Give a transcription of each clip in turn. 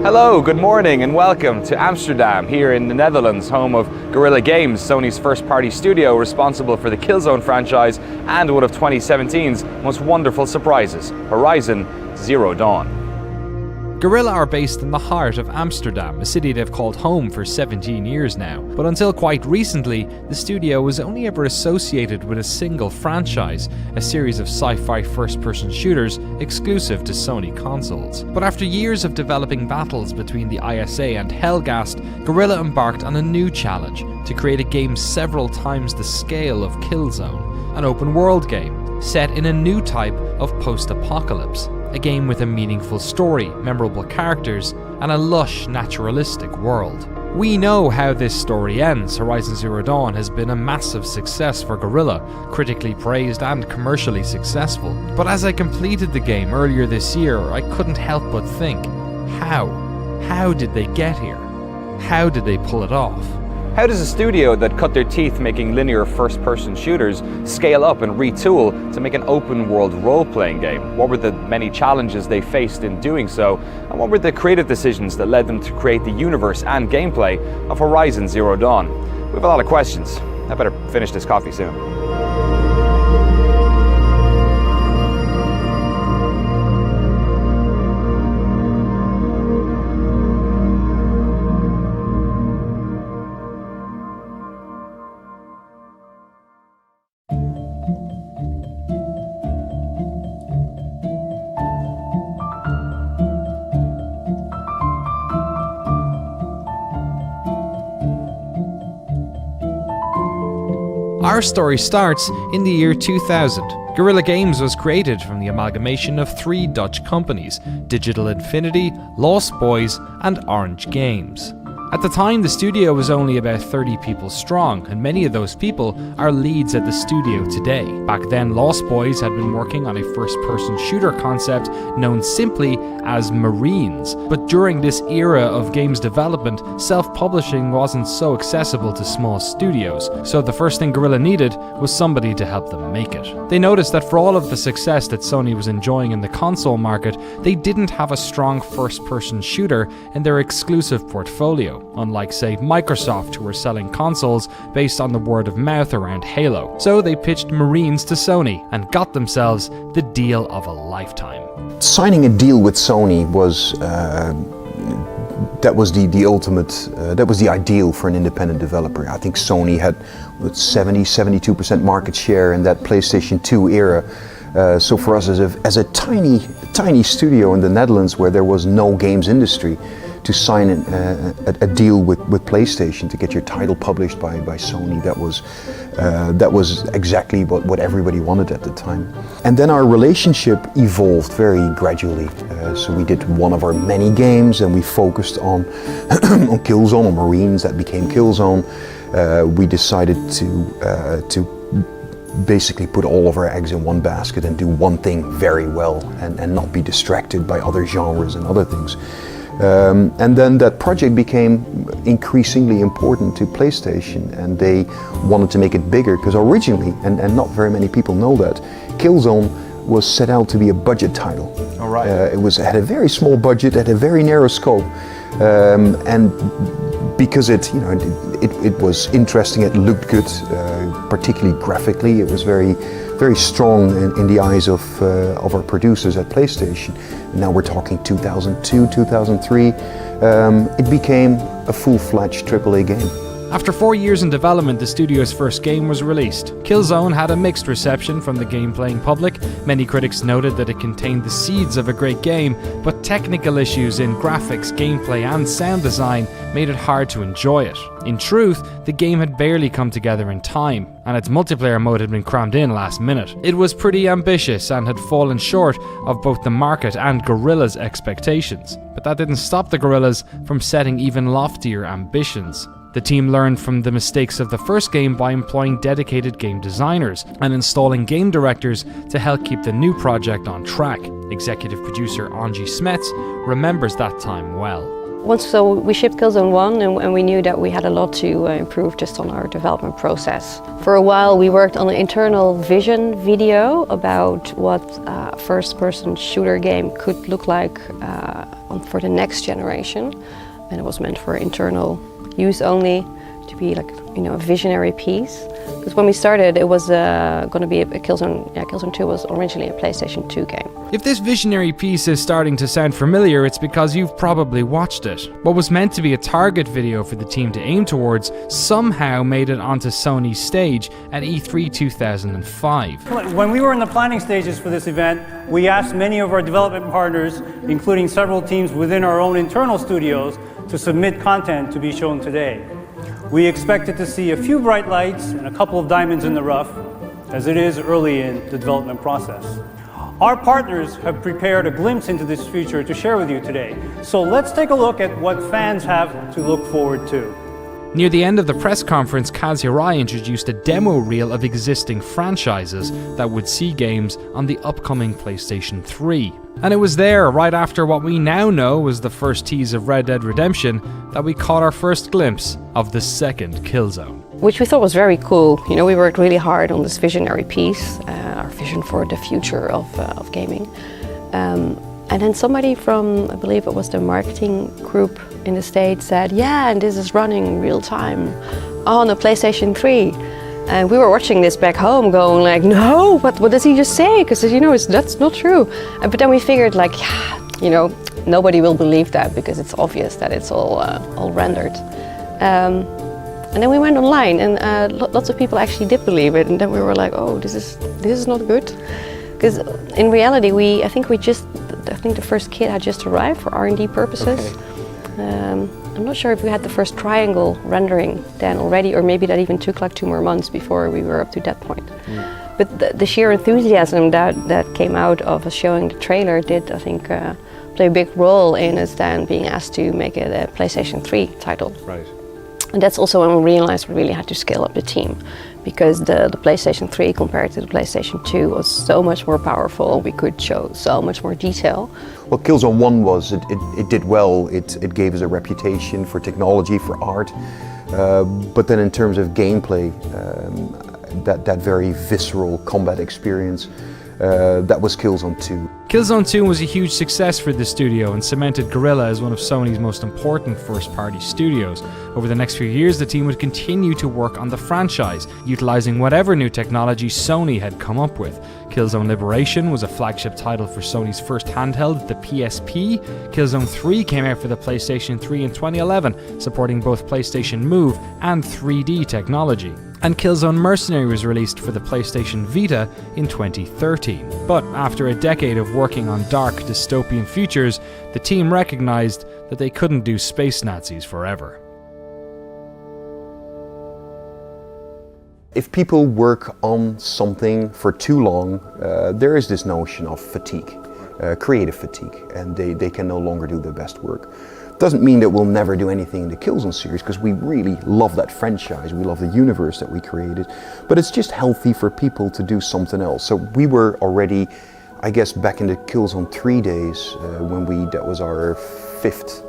Hello, good morning and welcome to Amsterdam here in the Netherlands, home of Guerrilla Games, Sony's first-party studio responsible for the Killzone franchise and one of 2017's most wonderful surprises, Horizon Zero Dawn. Guerrilla are based in the heart of Amsterdam, a city they've called home for 17 years now. But until quite recently, the studio was only ever associated with a single franchise, a series of sci-fi first-person shooters exclusive to Sony consoles. But after years of developing battles between the ISA and Helghast, Guerrilla embarked on a new challenge to create a game several times the scale of Killzone, an open-world game set in a new type of post-apocalypse. A game with a meaningful story, memorable characters, and a lush, naturalistic world. We know how this story ends. Horizon Zero Dawn has been a massive success for Guerrilla, critically praised and commercially successful. But as I completed the game earlier this year, I couldn't help but think, how? How did they get here? How did they pull it off? How does a studio that cut their teeth making linear first-person shooters scale up and retool to make an open-world role-playing game? What were the many challenges they faced in doing so? And what were the creative decisions that led them to create the universe and gameplay of Horizon Zero Dawn? We have a lot of questions. I better finish this coffee soon. Our story starts in the year 2000. Guerrilla Games was created from the amalgamation of three Dutch companies, Digital Infinity, Lost Boys, and Orange Games. At the time, the studio was only about 30 people strong, and many of those people are leads at the studio today. Back then, Lost Boys had been working on a first-person shooter concept known simply as Marines. But during this era of games development, self-publishing wasn't so accessible to small studios, so the first thing Guerrilla needed was somebody to help them make it. They noticed that for all of the success that Sony was enjoying in the console market, they didn't have a strong first-person shooter in their exclusive portfolio. Unlike, say, Microsoft, who were selling consoles based on the word of mouth around Halo. So they pitched Marines to Sony and got themselves the deal of a lifetime. Signing a deal with Sony was that was the ultimate, that was the ideal for an independent developer. I think Sony had 72% market share in that PlayStation 2 era. So for us as a tiny studio in the Netherlands where there was no games industry, to sign a deal with PlayStation to get your title published by Sony, that was exactly what everybody wanted at the time. And then our relationship evolved very gradually. So we did one of our many games and we focused on on Killzone, on Marines, that became Killzone. We decided to basically put all of our eggs in one basket and do one thing very well and not be distracted by other genres and other things. And then that project became increasingly important to PlayStation, and they wanted to make it bigger because originally, and not very many people know that, Killzone was set out to be a budget title. All right. It had a very small budget, had a very narrow scope, and because it was interesting, it looked good, particularly graphically. It was very strong in the eyes of our producers at PlayStation. Now we're talking 2002, 2003. It became a full-fledged AAA game. After 4 years in development, the studio's first game was released. Killzone had a mixed reception from the game-playing public. Many critics noted that it contained the seeds of a great game, but technical issues in graphics, gameplay, and sound design made it hard to enjoy it. In truth, the game had barely come together in time, and its multiplayer mode had been crammed in last minute. It was pretty ambitious and had fallen short of both the market and Guerrilla's expectations. But that didn't stop the Guerrillas from setting even loftier ambitions. The team learned from the mistakes of the first game by employing dedicated game designers and installing game directors to help keep the new project on track. Executive producer Angie Smets remembers that time well. So we shipped Killzone 1 and we knew that we had a lot to improve just on our development process. For a while we worked on an internal vision video about what a first-person shooter game could look like for the next generation. And it was meant for internal use only, to be like, a visionary piece. Because when we started, it was going to be a Killzone. Yeah, Killzone 2 was originally a PlayStation 2 game. If this visionary piece is starting to sound familiar, it's because you've probably watched it. What was meant to be a target video for the team to aim towards somehow made it onto Sony's stage at E3 2005. When we were in the planning stages for this event, we asked many of our development partners, including several teams within our own internal studios, to submit content to be shown today. We expected to see a few bright lights and a couple of diamonds in the rough, as it is early in the development process. Our partners have prepared a glimpse into this future to share with you today. So let's take a look at what fans have to look forward to. Near the end of the press conference, Kaz Hirai introduced a demo reel of existing franchises that would see games on the upcoming PlayStation 3. And it was there, right after what we now know was the first tease of Red Dead Redemption, that we caught our first glimpse of the second Killzone. Which we thought was very cool. We worked really hard on this visionary piece, our vision for the future of gaming. And then somebody from, I believe it was the marketing group in the States said, yeah, and this is running in real time on a PlayStation 3. And we were watching this back home going like, no, what does he just say? Because, that's not true. But then we figured like, nobody will believe that because it's obvious that it's all rendered. And then we went online and lots of people actually did believe it. And then we were like, oh, this is not good. Because in reality, I think the first kit had just arrived for R&D purposes. Okay. I'm not sure if we had the first triangle rendering then already, or maybe that even took like 2 more months before we were up to that point. But the sheer enthusiasm that came out of us showing the trailer did, I think, play a big role in us then being asked to make it a PlayStation 3 title. Right. And that's also when we realized we really had to scale up the team, because the PlayStation 3 compared to the PlayStation 2 was so much more powerful. We could show so much more detail. What Killzone 1 was, it did well. It gave us a reputation for technology, for art. But then in terms of gameplay, that very visceral combat experience, that was Killzone 2. Killzone 2 was a huge success for the studio and cemented Guerrilla as one of Sony's most important first-party studios. Over the next few years, the team would continue to work on the franchise, utilizing whatever new technology Sony had come up with. Killzone Liberation was a flagship title for Sony's first handheld, the PSP. Killzone 3 came out for the PlayStation 3 in 2011, supporting both PlayStation Move and 3D technology. And Killzone Mercenary was released for the PlayStation Vita in 2013. But after a decade of working on dark, dystopian futures, the team recognized that they couldn't do space Nazis forever. If people work on something for too long, there is this notion of fatigue, creative fatigue, and they can no longer do their best work. Doesn't mean that we'll never do anything in the Killzone series, because we really love that franchise, we love the universe that we created, but it's just healthy for people to do something else. So we were already, I guess, back in the Killzone 3 days, that was our 5th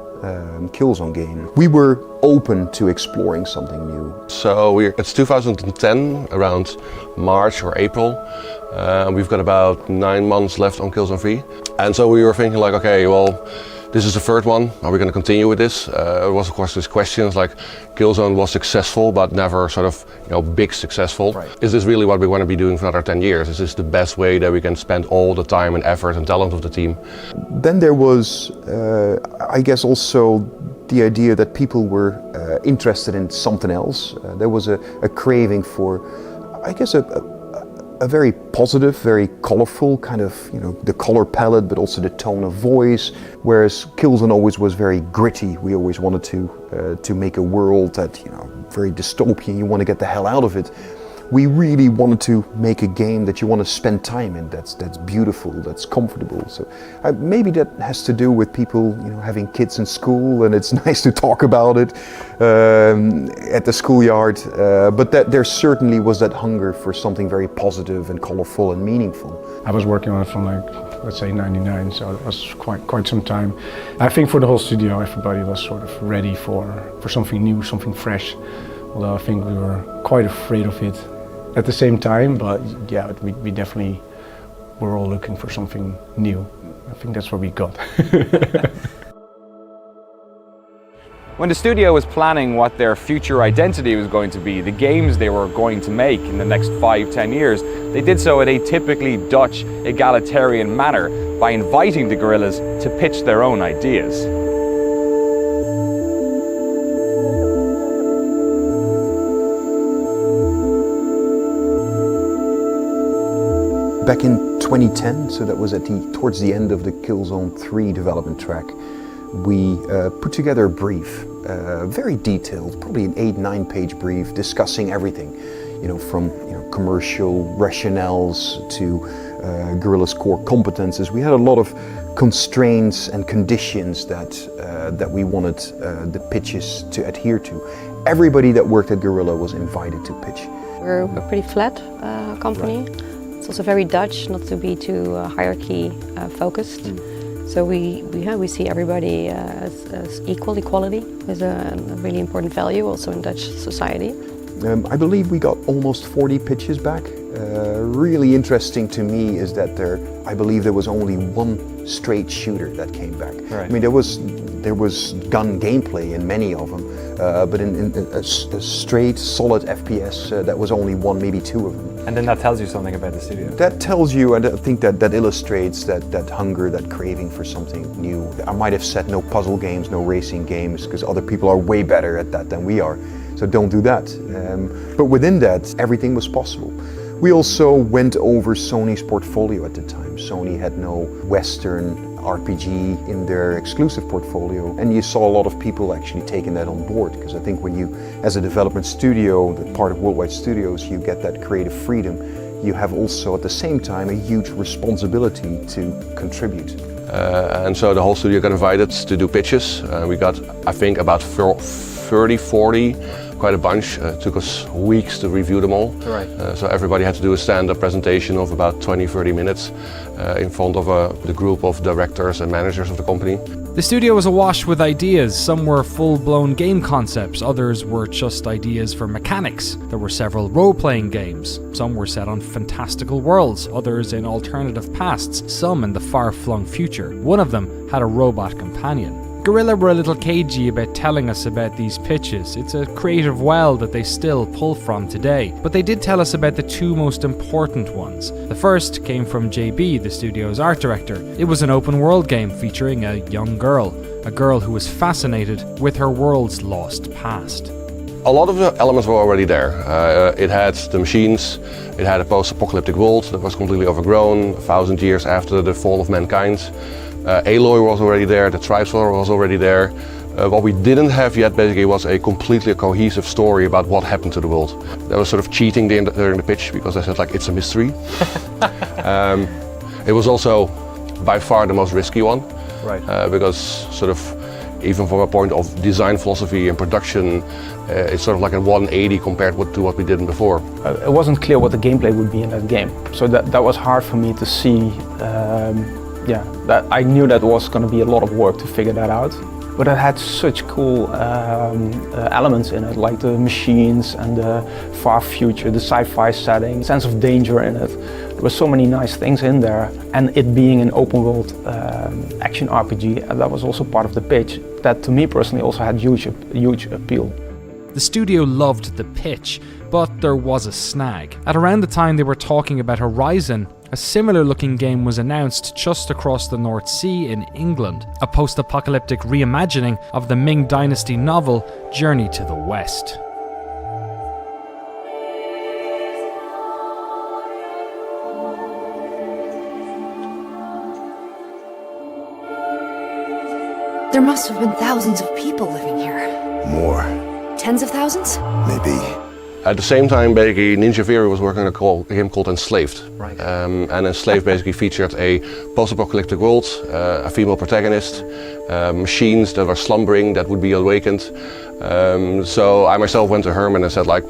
Killzone game. We were open to exploring something new. So it's 2010, around March or April. We've got about 9 months left on Killzone 3. And so we were thinking like, okay, well, this is the 3rd one. Are we going to continue with this? It was, of course, these questions like Killzone was successful, but never sort of, big successful. Right. Is this really what we want to be doing for another 10 years? Is this the best way that we can spend all the time and effort and talent of the team? Then there was, I guess, also the idea that people were interested in something else. There was a craving for, I guess, a very positive, very colorful kind of, the color palette, but also the tone of voice. Whereas Killzone always was very gritty. We always wanted to make a world that, very dystopian. You want to get the hell out of it. We really wanted to make a game that you want to spend time in. That's beautiful. That's comfortable. So maybe that has to do with people, having kids in school, and it's nice to talk about it at the schoolyard. But there certainly was that hunger for something very positive and colorful and meaningful. I was working on it from let's say 99, so it was quite some time. I think for the whole studio, everybody was sort of ready for something new, something fresh, although I think we were quite afraid of it at the same time, but yeah, we definitely were all looking for something new. I think that's what we got. When the studio was planning what their future identity was going to be, the games they were going to make in the next 5-10 years, they did so in a typically Dutch egalitarian manner by inviting the guerrillas to pitch their own ideas. Back in 2010, so that was towards the end of the Killzone 3 development track, we put together a brief, very detailed, probably an 8-9 page brief discussing everything, from commercial rationales to Guerrilla's core competences. We had a lot of constraints and conditions that we wanted the pitches to adhere to. Everybody that worked at Guerrilla was invited to pitch. We're a pretty flat company. Right. It's also very Dutch, not to be too hierarchy focused. So we see everybody as equality is a really important value also in Dutch society. I believe we got almost 40 pitches back. Really interesting to me is that I believe there was only one straight shooter that came back. Right. I mean, there was gun gameplay in many of them, but in a straight, solid FPS, that was only one, maybe two of them. And then that tells you something about the studio. That tells you, and I think that illustrates that hunger, that craving for something new. I might have said no puzzle games, no racing games, because other people are way better at that than we are. So don't do that. But within that, everything was possible. We also went over Sony's portfolio at the time. Sony had no Western RPG in their exclusive portfolio, and you saw a lot of people actually taking that on board, because I think when you, as a development studio, the part of Worldwide Studios, you get that creative freedom. You have also at the same time a huge responsibility to contribute. And so the whole studio got invited to do pitches. We got, I think, about 30, 40, quite a bunch. It took us weeks to review them all. Right. So everybody had to do a stand-up presentation of about 20-30 minutes in front of the group of directors and managers of the company. The studio was awash with ideas. Some were full-blown game concepts, others were just ideas for mechanics. There were several role-playing games. Some were set on fantastical worlds, others in alternative pasts, some in the far-flung future. One of them had a robot companion. Guerrilla were a little cagey about telling us about these pitches. It's a creative well that they still pull from today. But they did tell us about the two most important ones. The first came from JB, the studio's art director. It was an open world game featuring a young girl. A girl who was fascinated with her world's lost past. A lot of the elements were already there. It had the machines, it had a post-apocalyptic world that was completely overgrown, 1,000 years after the fall of mankind. Aloy was already there, the Tribes War was already there. What we didn't have yet basically was a completely cohesive story about what happened to the world. That was sort of cheating during the pitch, because I said like it's a mystery. It was also by far the most risky one. Right. Because sort of even from a point of design philosophy and production, it's sort of like a 180 compared to what we did before. It wasn't clear what the gameplay would be in that game, so that was hard for me to see. That I knew that was going to be a lot of work to figure that out. But it had such cool elements in it, like the machines and the far future, the sci-fi setting, sense of danger in it. There were so many nice things in there, and it being an open world action RPG, that was also part of the pitch. That to me personally also had huge appeal. The studio loved the pitch, but there was a snag. At around the time they were talking about Horizon, a similar looking game was announced just across the North Sea in England, a post-apocalyptic reimagining of the Ming Dynasty novel Journey to the West. There must have been thousands of people living here. More. Tens of thousands? Maybe. At the same time, basically, Ninja Theory was working on a game called Enslaved. Right. And Enslaved basically featured a post-apocalyptic world, a female protagonist, machines that were slumbering that would be awakened. So I myself went to Herman and said, like,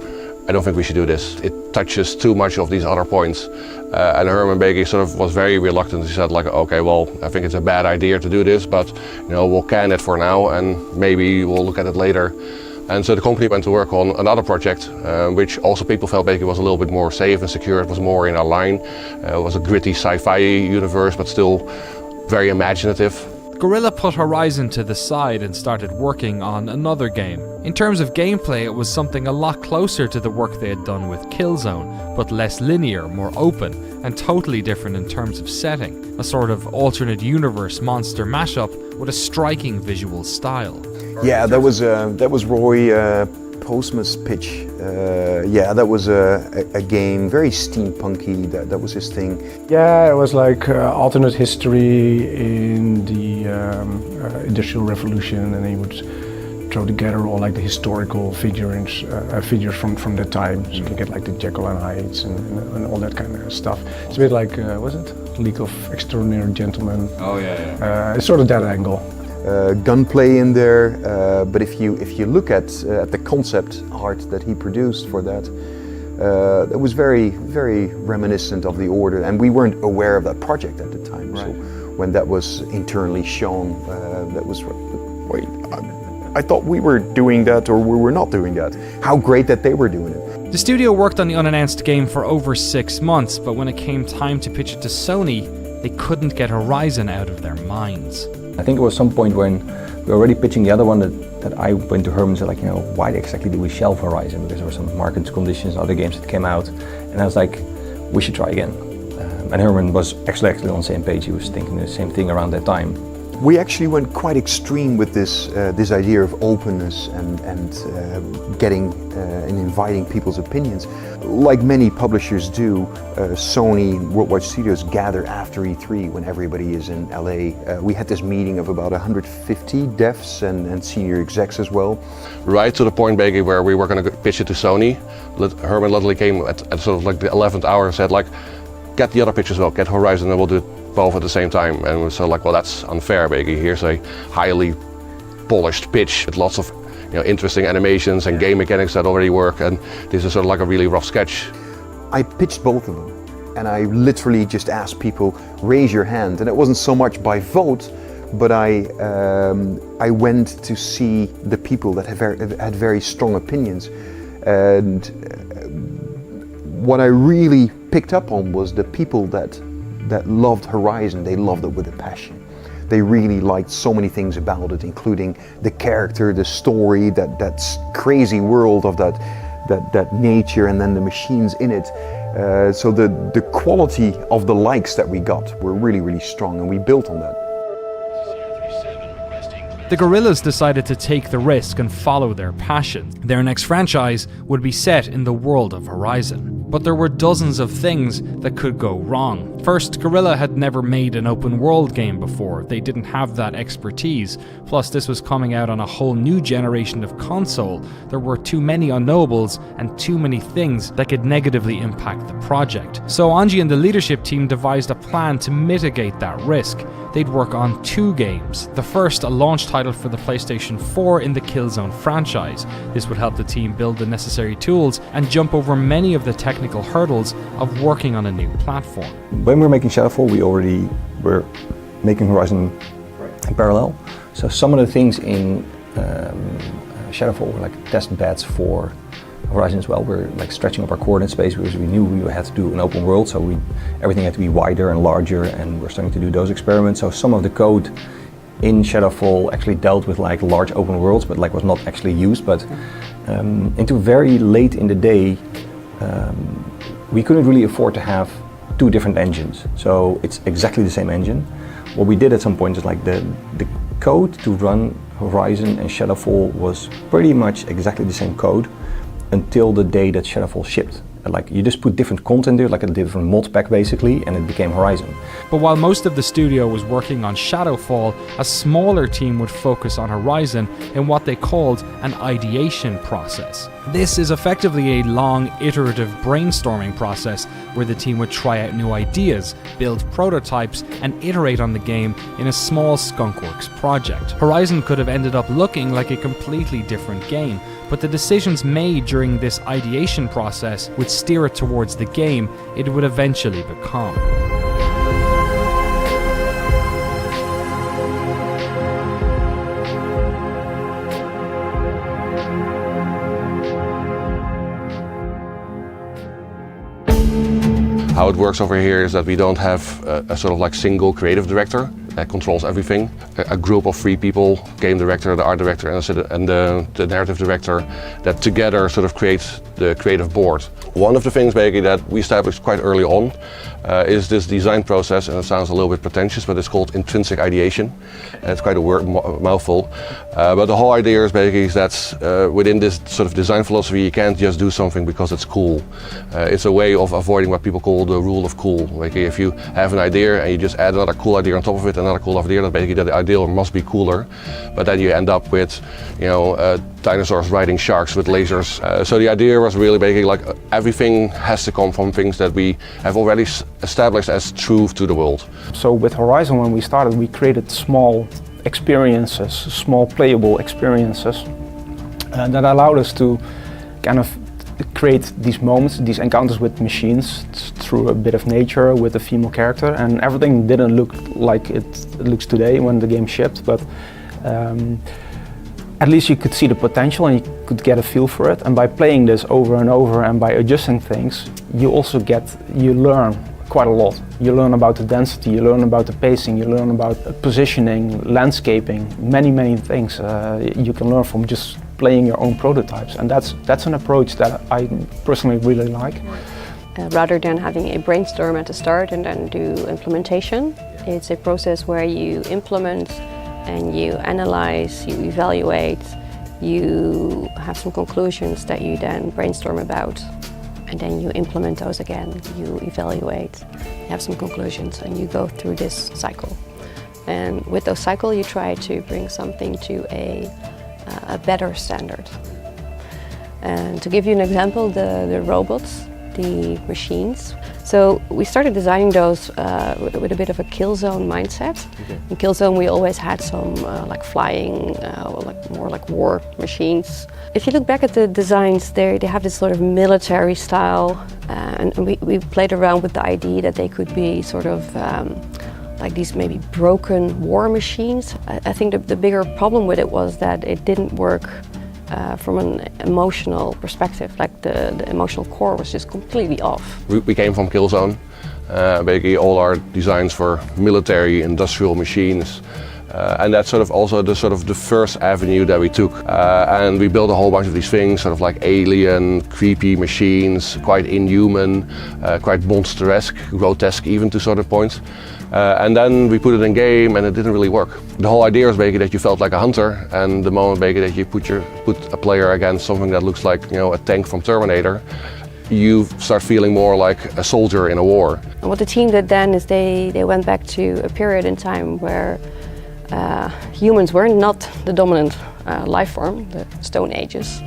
I don't think we should do this. It touches too much of these other points. And Herman Baeke sort of was very reluctant. He said like, okay, well, I think it's a bad idea to do this, but we'll can it for now and maybe we'll look at it later. And so the company went to work on another project, which also people felt Baeke was a little bit more safe and secure. It was more in our line. It was a gritty sci-fi universe, but still very imaginative. Guerrilla put Horizon to the side and started working on another game. In terms of gameplay, it was something a lot closer to the work they had done with Killzone, but less linear, more open, and totally different in terms of setting. A sort of alternate universe monster mashup with a striking visual style. Yeah, that was Roy Postma's pitch. That was a game, very steampunky, that was his thing. Yeah, it was like alternate history in the Industrial Revolution, and he would throw together all like the historical figures from that time. So you get like the Jekyll and Hydes and all that kind of stuff. It's a bit like, was it League of Extraordinary Gentlemen? Oh yeah. It's sort of that angle. Gunplay in there, but if you look at the concept art that he produced for that, it was very, very reminiscent of the Order, and we weren't aware of that project at the time. Right. So when that was internally shown, that was, wait, I thought we were doing that or we were not doing that. How great that they were doing it. The studio worked on the unannounced game for over 6 months, but when it came time to pitch it to Sony, they couldn't get Horizon out of their minds. I think it was some point when we were already pitching the other one that I went to Herman and said like, why exactly do we shelve Horizon? Because there were some market conditions, other games that came out, and I was like, we should try again. And Herman was actually on the same page. He was thinking the same thing around that time. We actually went quite extreme with this idea of openness and getting and inviting people's opinions. Like many publishers do, Sony, Worldwide Studios gather after E3 when everybody is in LA. We had this meeting of about 150 devs and senior execs as well. Right to the point, Baeke, where we were going to pitch it to Sony, Herman literally came at sort of like the 11th hour and said like, get the other pitch as well, get Horizon, and we'll do it both at the same time. And we were so like, well, that's unfair, Baeke. Here's a highly polished pitch with lots of interesting animations and game mechanics that already work, and this is sort of like a really rough sketch. I pitched both of them, and I literally just asked people, raise your hand, and it wasn't so much by vote, but I went to see the people that had very strong opinions, and what I really picked up on was the people that loved Horizon. They loved it with a passion. They really liked so many things about it, including the character, the story, that crazy world of that nature, and then the machines in it. So the quality of the likes that we got were really, really strong, and we built on that. The Guerrillas decided to take the risk and follow their passion. Their next franchise would be set in the world of Horizon. But there were dozens of things that could go wrong. First, Guerrilla had never made an open world game before. They didn't have that expertise. Plus, this was coming out on a whole new generation of console. There were too many unknowables and too many things that could negatively impact the project. So Anji and the leadership team devised a plan to mitigate that risk. They'd work on 2 games. The first, a launch title for the PlayStation 4 in the Killzone franchise. This would help the team build the necessary tools and jump over many of the technical hurdles of working on a new platform. When we were making Shadowfall, we already were making Horizon in parallel. So some of the things in Shadowfall were like test beds for Horizon as well. We're like stretching up our coordinate space because we knew we had to do an open world, so everything had to be wider and larger, and we're starting to do those experiments. So some of the code in Shadowfall actually dealt with like large open worlds, but like was not actually used. But into very late in the day, we couldn't really afford to have 2 different engines. So it's exactly the same engine. What we did at some point is like the code to run Horizon and Shadowfall was pretty much exactly the same code until the day that Shadowfall shipped. Like you just put different content there, like a different mod pack basically, and it became Horizon. But while most of the studio was working on Shadowfall, a smaller team would focus on Horizon in what they called an ideation process. This is effectively a long, iterative brainstorming process where the team would try out new ideas, build prototypes, and iterate on the game in a small skunkworks project. Horizon could have ended up looking like a completely different game, but the decisions made during this ideation process would steer it towards the game it would eventually become. How it works over here is that we don't have a sort of like single creative director that controls everything. A group of 3 people, game director, the art director and the narrative director, that together sort of create the creative board. One of the things basically that we established quite early on is this design process, and it sounds a little bit pretentious, but it's called intrinsic ideation. It's quite a mouthful. But the whole idea is basically that within this sort of design philosophy, you can't just do something because it's cool. It's a way of avoiding what people call the rule of cool. Like if you have an idea and you just add another cool idea on top of it, another cool idea, then basically the idea must be cooler. But then you end up with, dinosaurs riding sharks with lasers. So the idea was really basically like everything has to come from things that we have already established as truth to the world. So with Horizon, when we started, we created small experiences, small playable experiences that allowed us to kind of create these moments, these encounters with machines through a bit of nature with a female character, and everything didn't look like it looks today when the game shipped, but at least you could see the potential and you could get a feel for it. And by playing this over and over and by adjusting things, you learn quite a lot. You learn about the density, you learn about the pacing, you learn about positioning, landscaping, many things you can learn from just playing your own prototypes. And that's an approach that I personally really like. Rather than having a brainstorm at the start and then do implementation, it's a process where you implement and you analyze, you evaluate, you have some conclusions that you then brainstorm about, and then you implement those again, you evaluate, you have some conclusions, and you go through this cycle. And with those cycles, you try to bring something to a better standard. And to give you an example, the robots, the machines. So we started designing those with a bit of a kill zone mindset. Okay. In kill zone, we always had some like flying, more like war machines. If you look back at the designs, they have this sort of military style, and we played around with the idea that they could be sort of like these maybe broken war machines. I think the bigger problem with it was that it didn't work from an emotional perspective, like the emotional core was just completely off. We came from Killzone. Basically all our designs were military, industrial machines. And that's sort of also the first avenue that we took. And we built a whole bunch of these things, sort of like alien, creepy machines, quite inhuman, quite monster-esque, grotesque even to certain points. And then we put it in game and it didn't really work. The whole idea is basically that you felt like a hunter, and the moment basically that you put a player against something that looks like a tank from Terminator, you start feeling more like a soldier in a war. And what the team did then is they went back to a period in time where humans were not the dominant life form, the Stone Ages.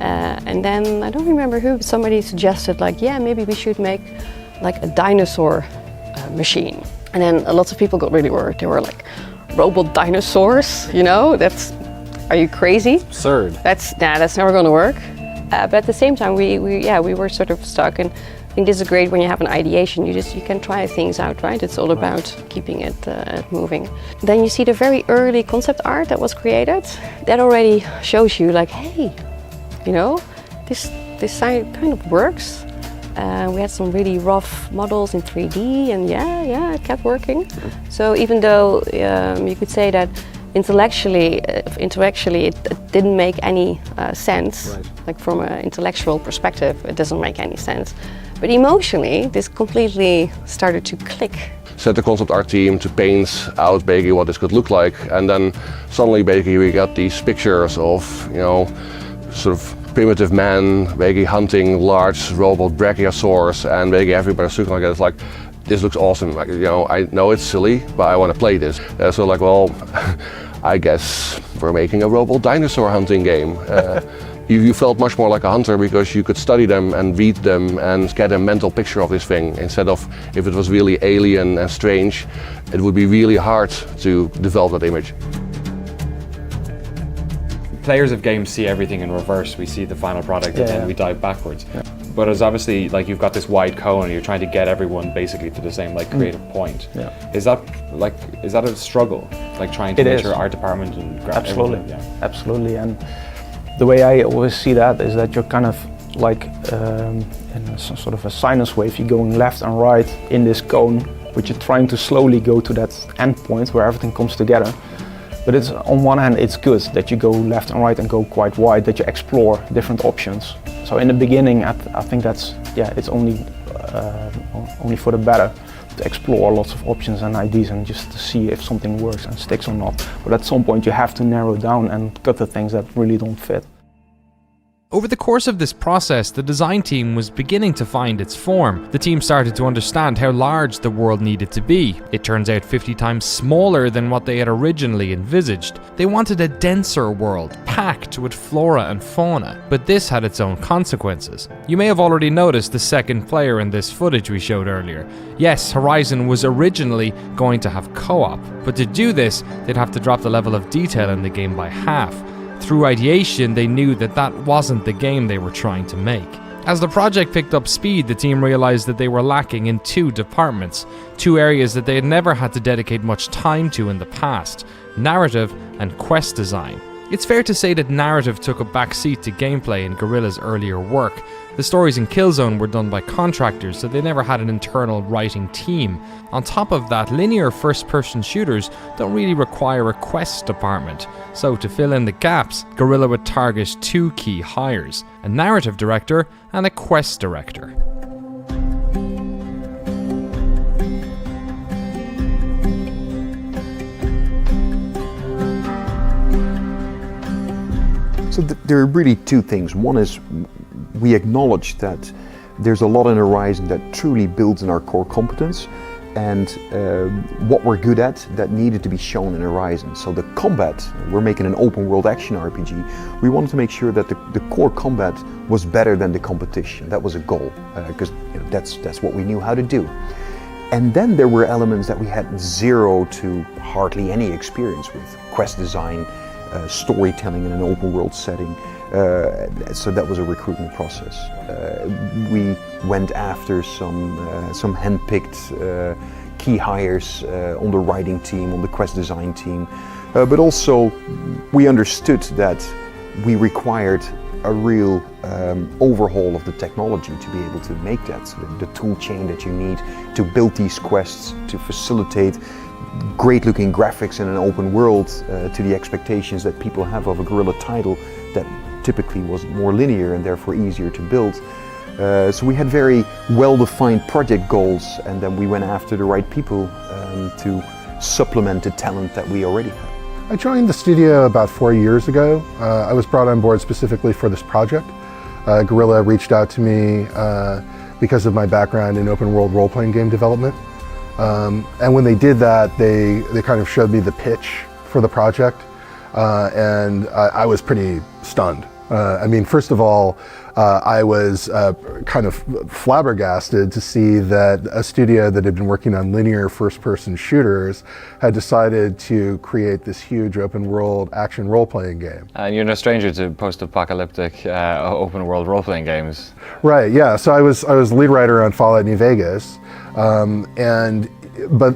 And then, I don't remember who, but somebody suggested like, yeah, maybe we should make like a dinosaur machine. And then lots of people got really worried. They were like, robot dinosaurs, are you crazy? Absurd. That's never gonna work. But at the same time, we were sort of stuck, and I think this is great when you have an ideation. You can try things out, right? It's all about keeping it moving. Then you see the very early concept art that was created. That already shows you like, hey, this kind of works. We had some really rough models in 3D, and it kept working. So even though you could say that intellectually it didn't make any sense, right. Like from an intellectual perspective, it doesn't make any sense. But emotionally, this completely started to click. Set the concept art team to paint out basically what this could look like, and then suddenly basically we got these pictures of sort of primitive man basically hunting large robot brachiosaurs, and basically everybody's looking like it. It's like, this looks awesome. Like, I know it's silly, but I want to play this. So like, well, I guess we're making a robot dinosaur hunting game. You felt much more like a hunter because you could study them and read them and get a mental picture of this thing, instead of if it was really alien and strange, it would be really hard to develop that image. players of games see everything in reverse. We see the final product and then we dive backwards. But as obviously, like, you've got this wide cone and you're trying to get everyone basically to the same like creative point. Is that a struggle, like trying to make sure art department and absolutely, absolutely. And the way I always see that is that you're kind of like in some sort of a sinus wave. You're going left and right in this cone, but you're trying to slowly go to that end point where everything comes together. But it's, on one hand, it's good that you go left and right and go quite wide, that you explore different options. So in the beginning, I think that's, it's only for the better to explore lots of options and ideas and just to see if something works and sticks or not. But at some point you have to narrow down and cut the things that really don't fit. Over the course of this process, the design team was beginning to find its form. The team started to understand how large the world needed to be. It turns out 50 times smaller than what they had originally envisaged. They wanted a denser world, packed with flora and fauna, but this had its own consequences. You may have already noticed the second player in this footage we showed earlier. Yes, Horizon was originally going to have co-op, but to do this, they'd have to drop the level of detail in the game by half. Through ideation, they knew that that wasn't the game they were trying to make. As the project picked up speed, the team realized that they were lacking in two departments, two areas that they had never had to dedicate much time to in the past: narrative and quest design. It's fair to say that narrative took a backseat to gameplay in Guerrilla's earlier work. The stories in Killzone were done by contractors, so they never had an internal writing team. On top of that, linear first-person shooters don't really require a quest department. So to fill in the gaps, Guerrilla would target two key hires: a narrative director and a quest director. So there are really two things. One is we acknowledge that there's a lot in Horizon that truly builds in our core competence, and what we're good at that needed to be shown in Horizon. So the combat, we're making an open world action RPG. We wanted to make sure that the core combat was better than the competition. That was a goal, because that's what we knew how to do. And then there were elements that we had zero to hardly any experience with: quest design, storytelling in an open world setting. So that was a recruitment process. We went after some hand-picked key hires on the writing team, on the quest design team, but also we understood that we required a real overhaul of the technology to be able to make that. So the tool chain that you need to build these quests, to facilitate great looking graphics in an open world to the expectations that people have of a Guerrilla title that typically was more linear and therefore easier to build. So we had very well-defined project goals, and then we went after the right people to supplement the talent that we already had. I joined the studio about 4 years ago. I was brought on board specifically for this project. Guerrilla reached out to me because of my background in open world role-playing game development. And when they did that, they kind of showed me the pitch for the project, and I was pretty stunned. I mean, first of all, I was kind of flabbergasted to see that a studio that had been working on linear first-person shooters had decided to create this huge open-world action role-playing game. And you're no stranger to post-apocalyptic open-world role-playing games. Right. Yeah. So I was lead writer on Fallout New Vegas, but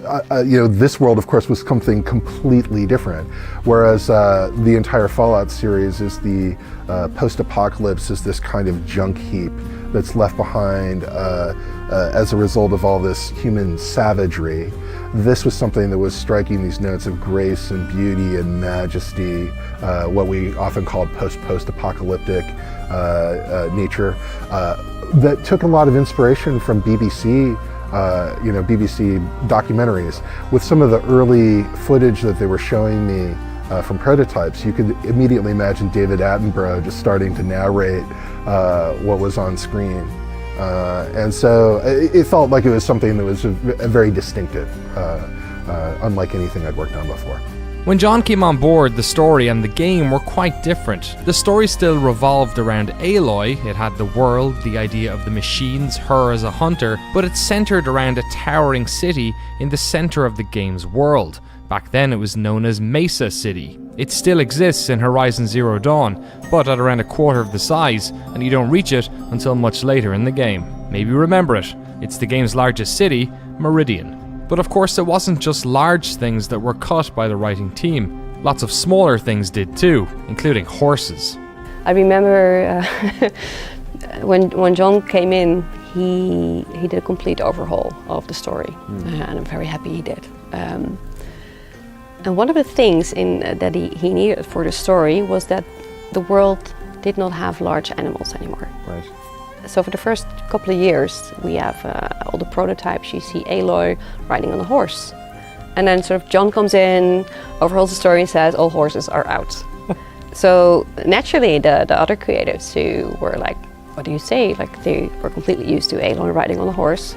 this world, of course, was something completely different. Whereas the entire Fallout series is the post-apocalypse is this kind of junk heap that's left behind as a result of all this human savagery. This was something that was striking these notes of grace and beauty and majesty, what we often called post-apocalyptic nature, that took a lot of inspiration from BBC documentaries. With some of the early footage that they were showing me from prototypes, you could immediately imagine David Attenborough just starting to narrate what was on screen. And so it felt like it was something that was very distinctive, unlike anything I'd worked on before. When John came on board, the story and the game were quite different. The story still revolved around Aloy. It had the world, the idea of the machines, her as a hunter, but it centered around a towering city in the center of the game's world. Back then it was known as Mesa City. It still exists in Horizon Zero Dawn, but at around a quarter of the size, and you don't reach it until much later in the game. Maybe remember it. It's the game's largest city, Meridian. But of course it wasn't just large things that were cut by the writing team. Lots of smaller things did too, including horses. I remember when John came in, he did a complete overhaul of the story, and I'm very happy he did. And one of the things that he needed for the story was that the world did not have large animals anymore. Right. So for the first couple of years, we have all the prototypes. You see Aloy riding on a horse. And then sort of John comes in, overhauls the story and says, all horses are out. So naturally, the other creatives who were like, what do you say? Like, they were completely used to Aloy riding on a horse.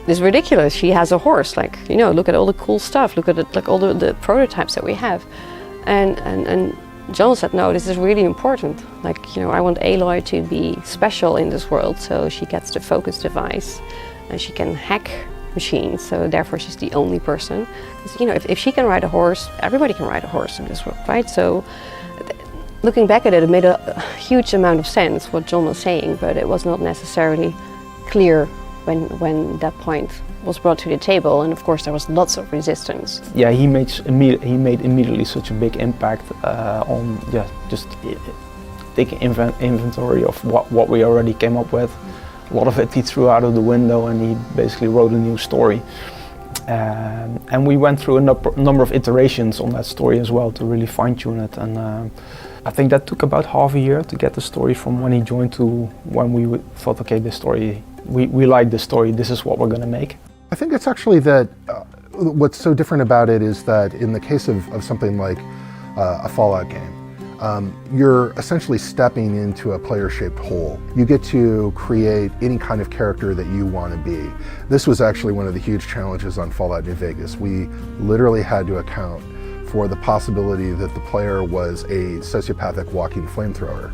It's ridiculous, she has a horse. Like, you know, look at all the cool stuff, look at it, like all the prototypes that we have. And John said, no, this is really important. Like, you know, I want Aloy to be special in this world, so she gets the focus device and she can hack machines, so therefore she's the only person. You know, if she can ride a horse, everybody can ride a horse in this world, right? So looking back at it, it made a huge amount of sense what John was saying, but it was not necessarily clear when that point was brought to the table, and of course there was lots of resistance. Yeah, he made immediately such a big impact on just taking inventory of what we already came up with. A lot of it he threw out of the window, and he basically wrote a new story. And we went through a number of iterations on that story as well to really fine-tune it. And I think that took about half a year to get the story from when he joined to when we thought, okay, this story, we like this story, this is what we're going to make. I think it's actually that what's so different about it is that in the case of something like a Fallout game, you're essentially stepping into a player-shaped hole. You get to create any kind of character that you want to be. This was actually one of the huge challenges on Fallout New Vegas. We literally had to account for the possibility that the player was a sociopathic walking flamethrower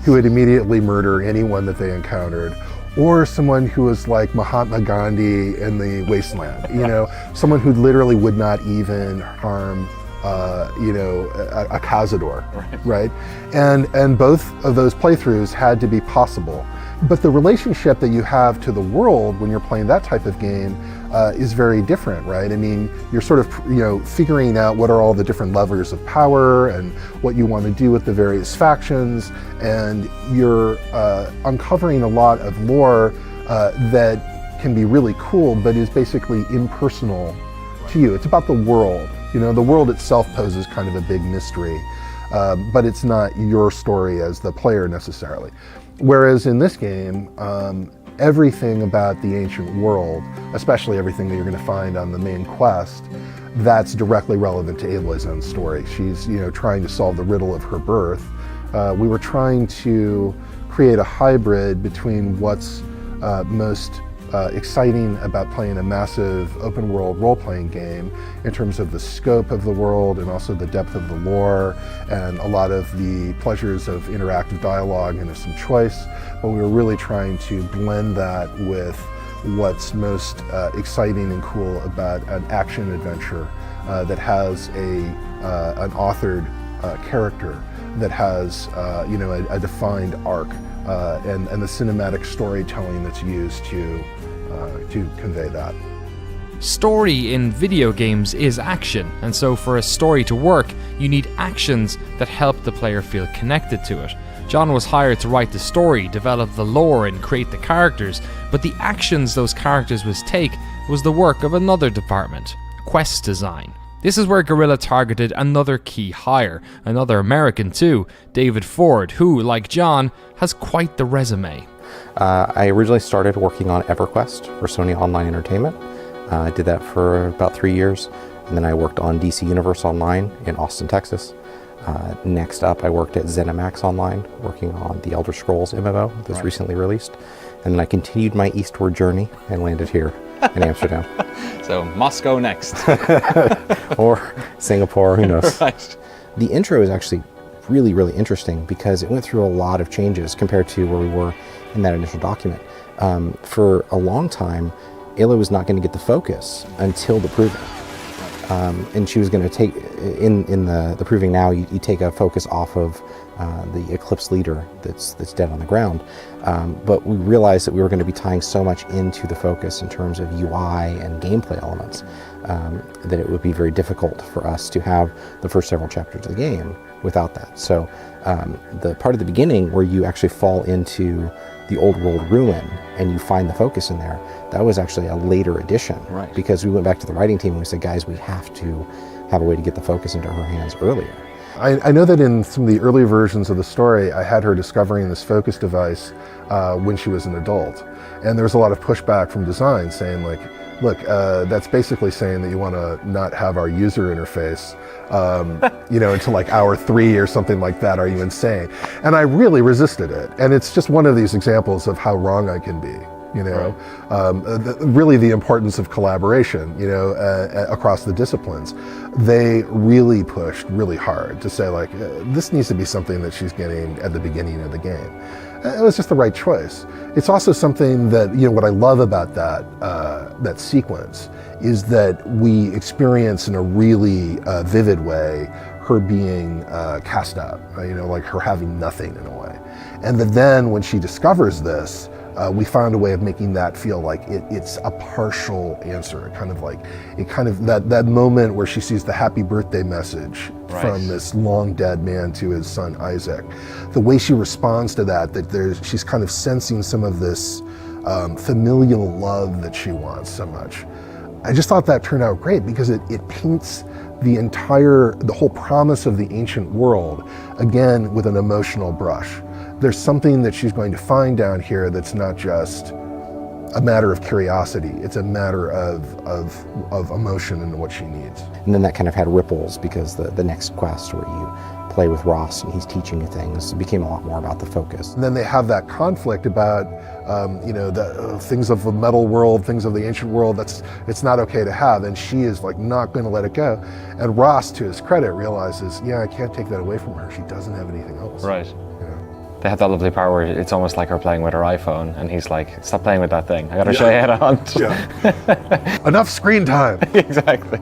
who would immediately murder anyone that they encountered, or someone who was like Mahatma Gandhi in the wasteland, you know, someone who literally would not even harm a cazador, right? And both of those playthroughs had to be possible. But the relationship that you have to the world when you're playing that type of game is very different, right? I mean, you're sort of, figuring out what are all the different levers of power and what you want to do with the various factions, and you're uncovering a lot of lore that can be really cool, but is basically impersonal to you. It's about the world. The world itself poses kind of a big mystery, but it's not your story as the player necessarily. Whereas in this game, everything about the ancient world, especially everything that you're going to find on the main quest, that's directly relevant to Aloy's own story. She's, trying to solve the riddle of her birth. We were trying to create a hybrid between what's most exciting about playing a massive open world role-playing game in terms of the scope of the world and also the depth of the lore and a lot of the pleasures of interactive dialogue and of some choice, but we were really trying to blend that with what's most exciting and cool about an action adventure that has an authored character that has a defined arc and the cinematic storytelling that's used to convey that. Story in video games is action, and so for a story to work, you need actions that help the player feel connected to it. John was hired to write the story, develop the lore, and create the characters, but the actions those characters would take was the work of another department, quest design. This is where Guerrilla targeted another key hire, another American too, David Ford, who, like John, has quite the resume. I originally started working on EverQuest for Sony Online Entertainment. I did that for about 3 years, and then I worked on DC Universe Online in Austin, Texas. Next up, I worked at ZeniMax Online, working on the Elder Scrolls MMO that's recently released. And then I continued my eastward journey and landed here in Amsterdam. So Moscow next. Or Singapore, who knows. Right. The intro is actually really, really interesting because it went through a lot of changes compared to where we were in that initial document. For a long time, Aloy was not going to get the focus until the proving. and she was going to take, in the proving now, you take a focus off of the Eclipse leader that's dead on the ground. But we realized that we were going to be tying so much into the focus in terms of UI and gameplay elements that it would be very difficult for us to have the first several chapters of the game without that. So the part of the beginning where you actually fall into the old world ruin and you find the focus in there, that was actually a later addition. Right. Because we went back to the writing team and we said, guys, we have to have a way to get the focus into her hands earlier. I know that in some of the early versions of the story, I had her discovering this focus device when she was an adult. And there was a lot of pushback from design saying like, look, that's basically saying that you want to not have our user interface, until like hour 3 or something like that. Are you insane? And I really resisted it. And it's just one of these examples of how wrong I can be. Really the importance of collaboration, across the disciplines. They really pushed really hard to say like, this needs to be something that she's getting at the beginning of the game. It was just the right choice. It's also something that, what I love about that sequence is that we experience in a really vivid way her being cast out, like her having nothing in a way. And then when she discovers this, we found a way of making that feel like it's a partial answer. That moment where she sees the happy birthday message from this long dead man to his son Isaac. The way she responds to that she's kind of sensing some of this familial love that she wants so much. I just thought that turned out great because it paints the whole promise of the ancient world, again, with an emotional brush. There's something that she's going to find down here that's not just a matter of curiosity. It's a matter of emotion and what she needs. And then that kind of had ripples because the next quest where you play with Ross and he's teaching you things became a lot more about the focus. And then they have that conflict about, the things of the metal world, things of the ancient world, it's not okay to have. And she is like not going to let it go. And Ross, to his credit, realizes, I can't take that away from her. She doesn't have anything else. Right. They have that lovely power where it's almost like her playing with her iPhone, and he's like, stop playing with that thing. I gotta show you how to hunt. Yeah. Enough screen time. Exactly.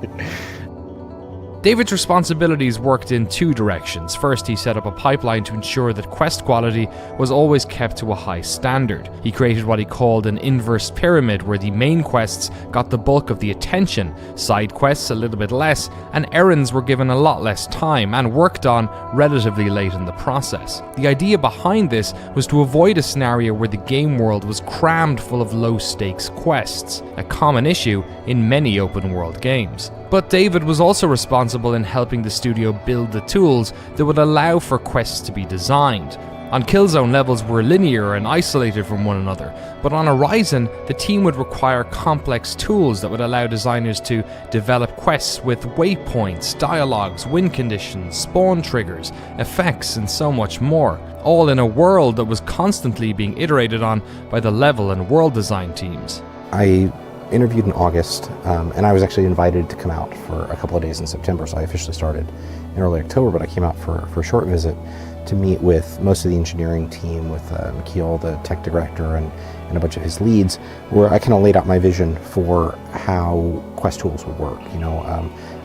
David's responsibilities worked in two directions. First, he set up a pipeline to ensure that quest quality was always kept to a high standard. He created what he called an inverse pyramid, where the main quests got the bulk of the attention, side quests a little bit less, and errands were given a lot less time and worked on relatively late in the process. The idea behind this was to avoid a scenario where the game world was crammed full of low-stakes quests, a common issue in many open-world games. But David was also responsible in helping the studio build the tools that would allow for quests to be designed. On Killzone, levels were linear and isolated from one another, but on Horizon, the team would require complex tools that would allow designers to develop quests with waypoints, dialogues, win conditions, spawn triggers, effects, and so much more, all in a world that was constantly being iterated on by the level and world design teams. I interviewed in August, and I was actually invited to come out for a couple of days in September, so I officially started in early October, but I came out for a short visit to meet with most of the engineering team, with Mikhail, the tech director, and a bunch of his leads, where I kind of laid out my vision for how quest tools would work.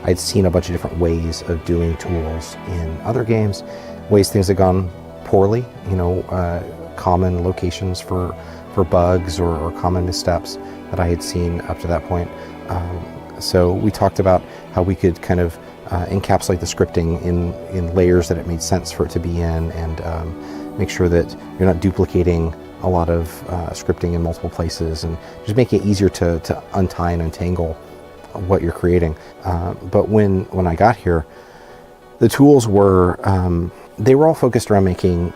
I'd seen a bunch of different ways of doing tools in other games, ways things had gone poorly, common locations for bugs or common missteps that I had seen up to that point. So we talked about how we could kind of encapsulate the scripting in layers that it made sense for it to be in, and make sure that you're not duplicating a lot of scripting in multiple places, and just making it easier to untie and untangle what you're creating. But when I got here, the tools were, they were all focused around making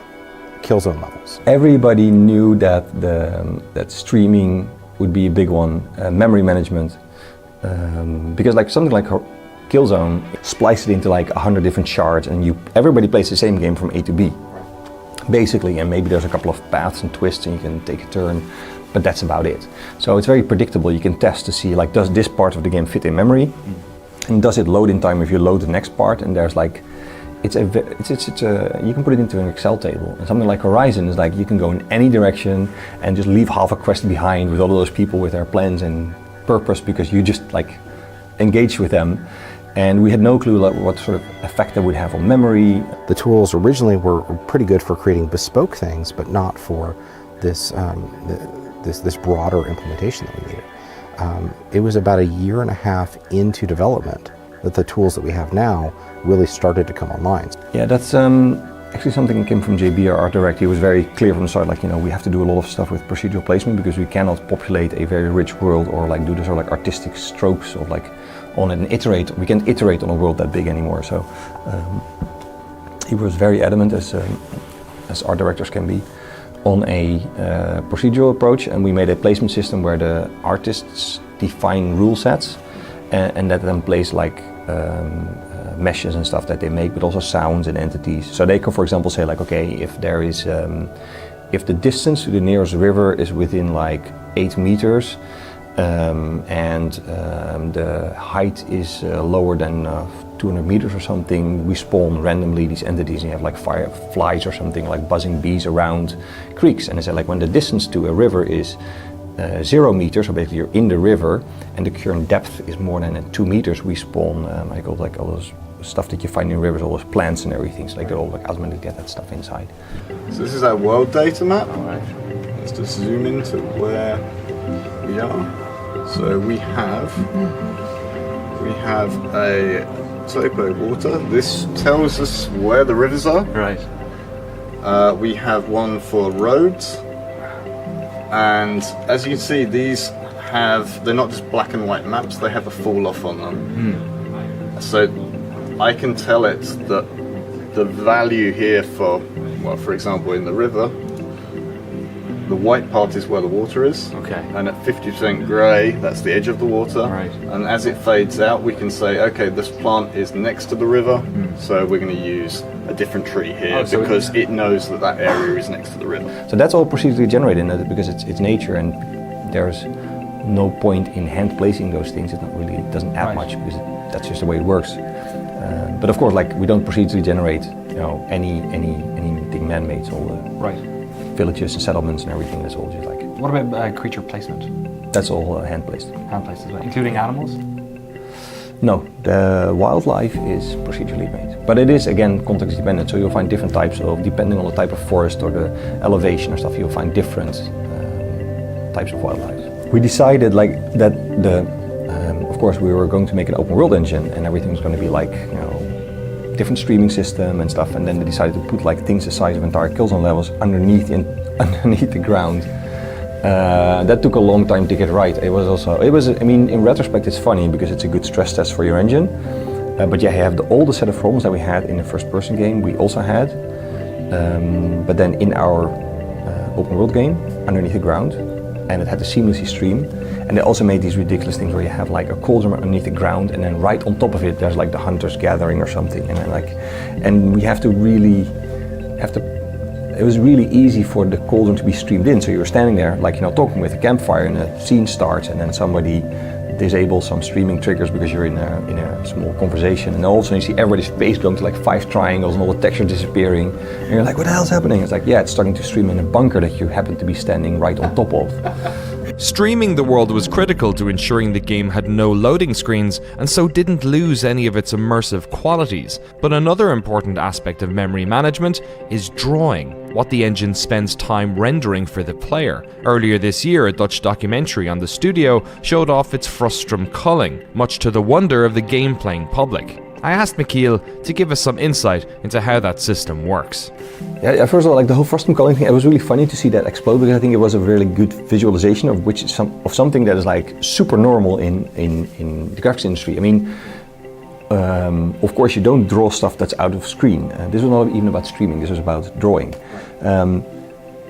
Killzone levels. Everybody knew that that streaming would be a big one, memory management, because like something like Killzone, splice it into like 100 different shards, and everybody plays the same game from A to B, basically, and maybe there's a couple of paths and twists and you can take a turn, but that's about it. So it's very predictable. You can test to see like, does this part of the game fit in memory, and does it load in time if you load the next part, and there's like, you can put it into an Excel table. And something like Horizon is like, you can go in any direction and just leave half a quest behind with all of those people with their plans and purpose, because you just like engage with them. And we had no clue like, what sort of effect that would have on memory. The tools originally were pretty good for creating bespoke things, but not for this, this broader implementation that we needed. It was about a year and a half into development that the tools that we have now really started to come online. Yeah, that's actually something that came from JB, our art director. He was very clear from the start, like, you know, we have to do a lot of stuff with procedural placement because we cannot populate a very rich world or like do the sort of like artistic strokes of like on it and iterate. We can't iterate on a world that big anymore. So he was very adamant, as art directors can be, on a procedural approach, and we made a placement system where the artists define rule sets and that then place like meshes and stuff that they make, but also sounds and entities. So they can, for example, say like, okay, if there is, if the distance to the nearest river is within like 8 meters, and the height is lower than 200 meters or something, we spawn randomly these entities, and you have like fireflies or something, like buzzing bees around creeks. And they say like when the distance to a river is 0 meters, so basically you're in the river, and the current depth is more than 2 meters, we spawn I call like all those stuff that you find in rivers, all those plants and everything. So like they all like automatically get that stuff inside. So this is our world data map. Let's just zoom into where we are. So we have a topo water. This tells us where the rivers are. Right. We have one for roads, and as you can see, these they're not just black and white maps, they have a fall off on them. So I can tell it that the value here for, well, for example, in the river, the white part is where the water is. Okay. And at 50% grey, that's the edge of the water. Right. And as it fades out, we can say, okay, this plant is next to the river, so we're going to use a different tree here because it knows that that area is next to the river. So that's all procedurally generated because it's nature, and there's no point in hand placing those things. It doesn't add much because that's just the way it works. But of course, like we don't procedurally generate, you know, anything man-made. So all the villages and settlements and everything. That's all just like. What about creature placement? That's all hand placed. Hand placed as well, including animals. No, the wildlife is procedurally made, but it is again context dependent. So you'll find different types of, depending on the type of forest or the elevation or stuff, you'll find different types of wildlife. We decided like that of course we were going to make an open world engine and everything was going to be like, you know, different streaming system and stuff, and then they decided to put like things the size of entire Killzone levels underneath the ground. That took a long time to get right. I mean, in retrospect it's funny because it's a good stress test for your engine, but yeah, you have all the set of problems that we had in the first person game we also had, but then in our open world game underneath the ground, and it had to seamlessly stream. And they also made these ridiculous things where you have like a cauldron underneath the ground, and then right on top of it there's like the hunters gathering or something, and then and we it was really easy for the cauldron to be streamed in. So you were standing there, like, you know, talking with a campfire, and a scene starts, and then somebody disables some streaming triggers because you're in a small conversation, and all of a sudden you see everybody's face going to like 5 triangles and all the texture disappearing, and you're like, what the hell's happening? It's like, yeah, it's starting to stream in a bunker that you happen to be standing right on top of. Streaming the world was critical to ensuring the game had no loading screens and so didn't lose any of its immersive qualities. But another important aspect of memory management is drawing, what the engine spends time rendering for the player. Earlier this year, a Dutch documentary on the studio showed off esse frustum culling, much to the wonder of the game-playing public. I asked Michiel to give us some insight into how that system works. Yeah, first of all, like the whole frustum culling thing, it was really funny to see that explode because I think it was a really good visualization of something that is like super normal in the graphics industry. I mean, of course you don't draw stuff that's out of screen. This was not even about streaming, this was about drawing.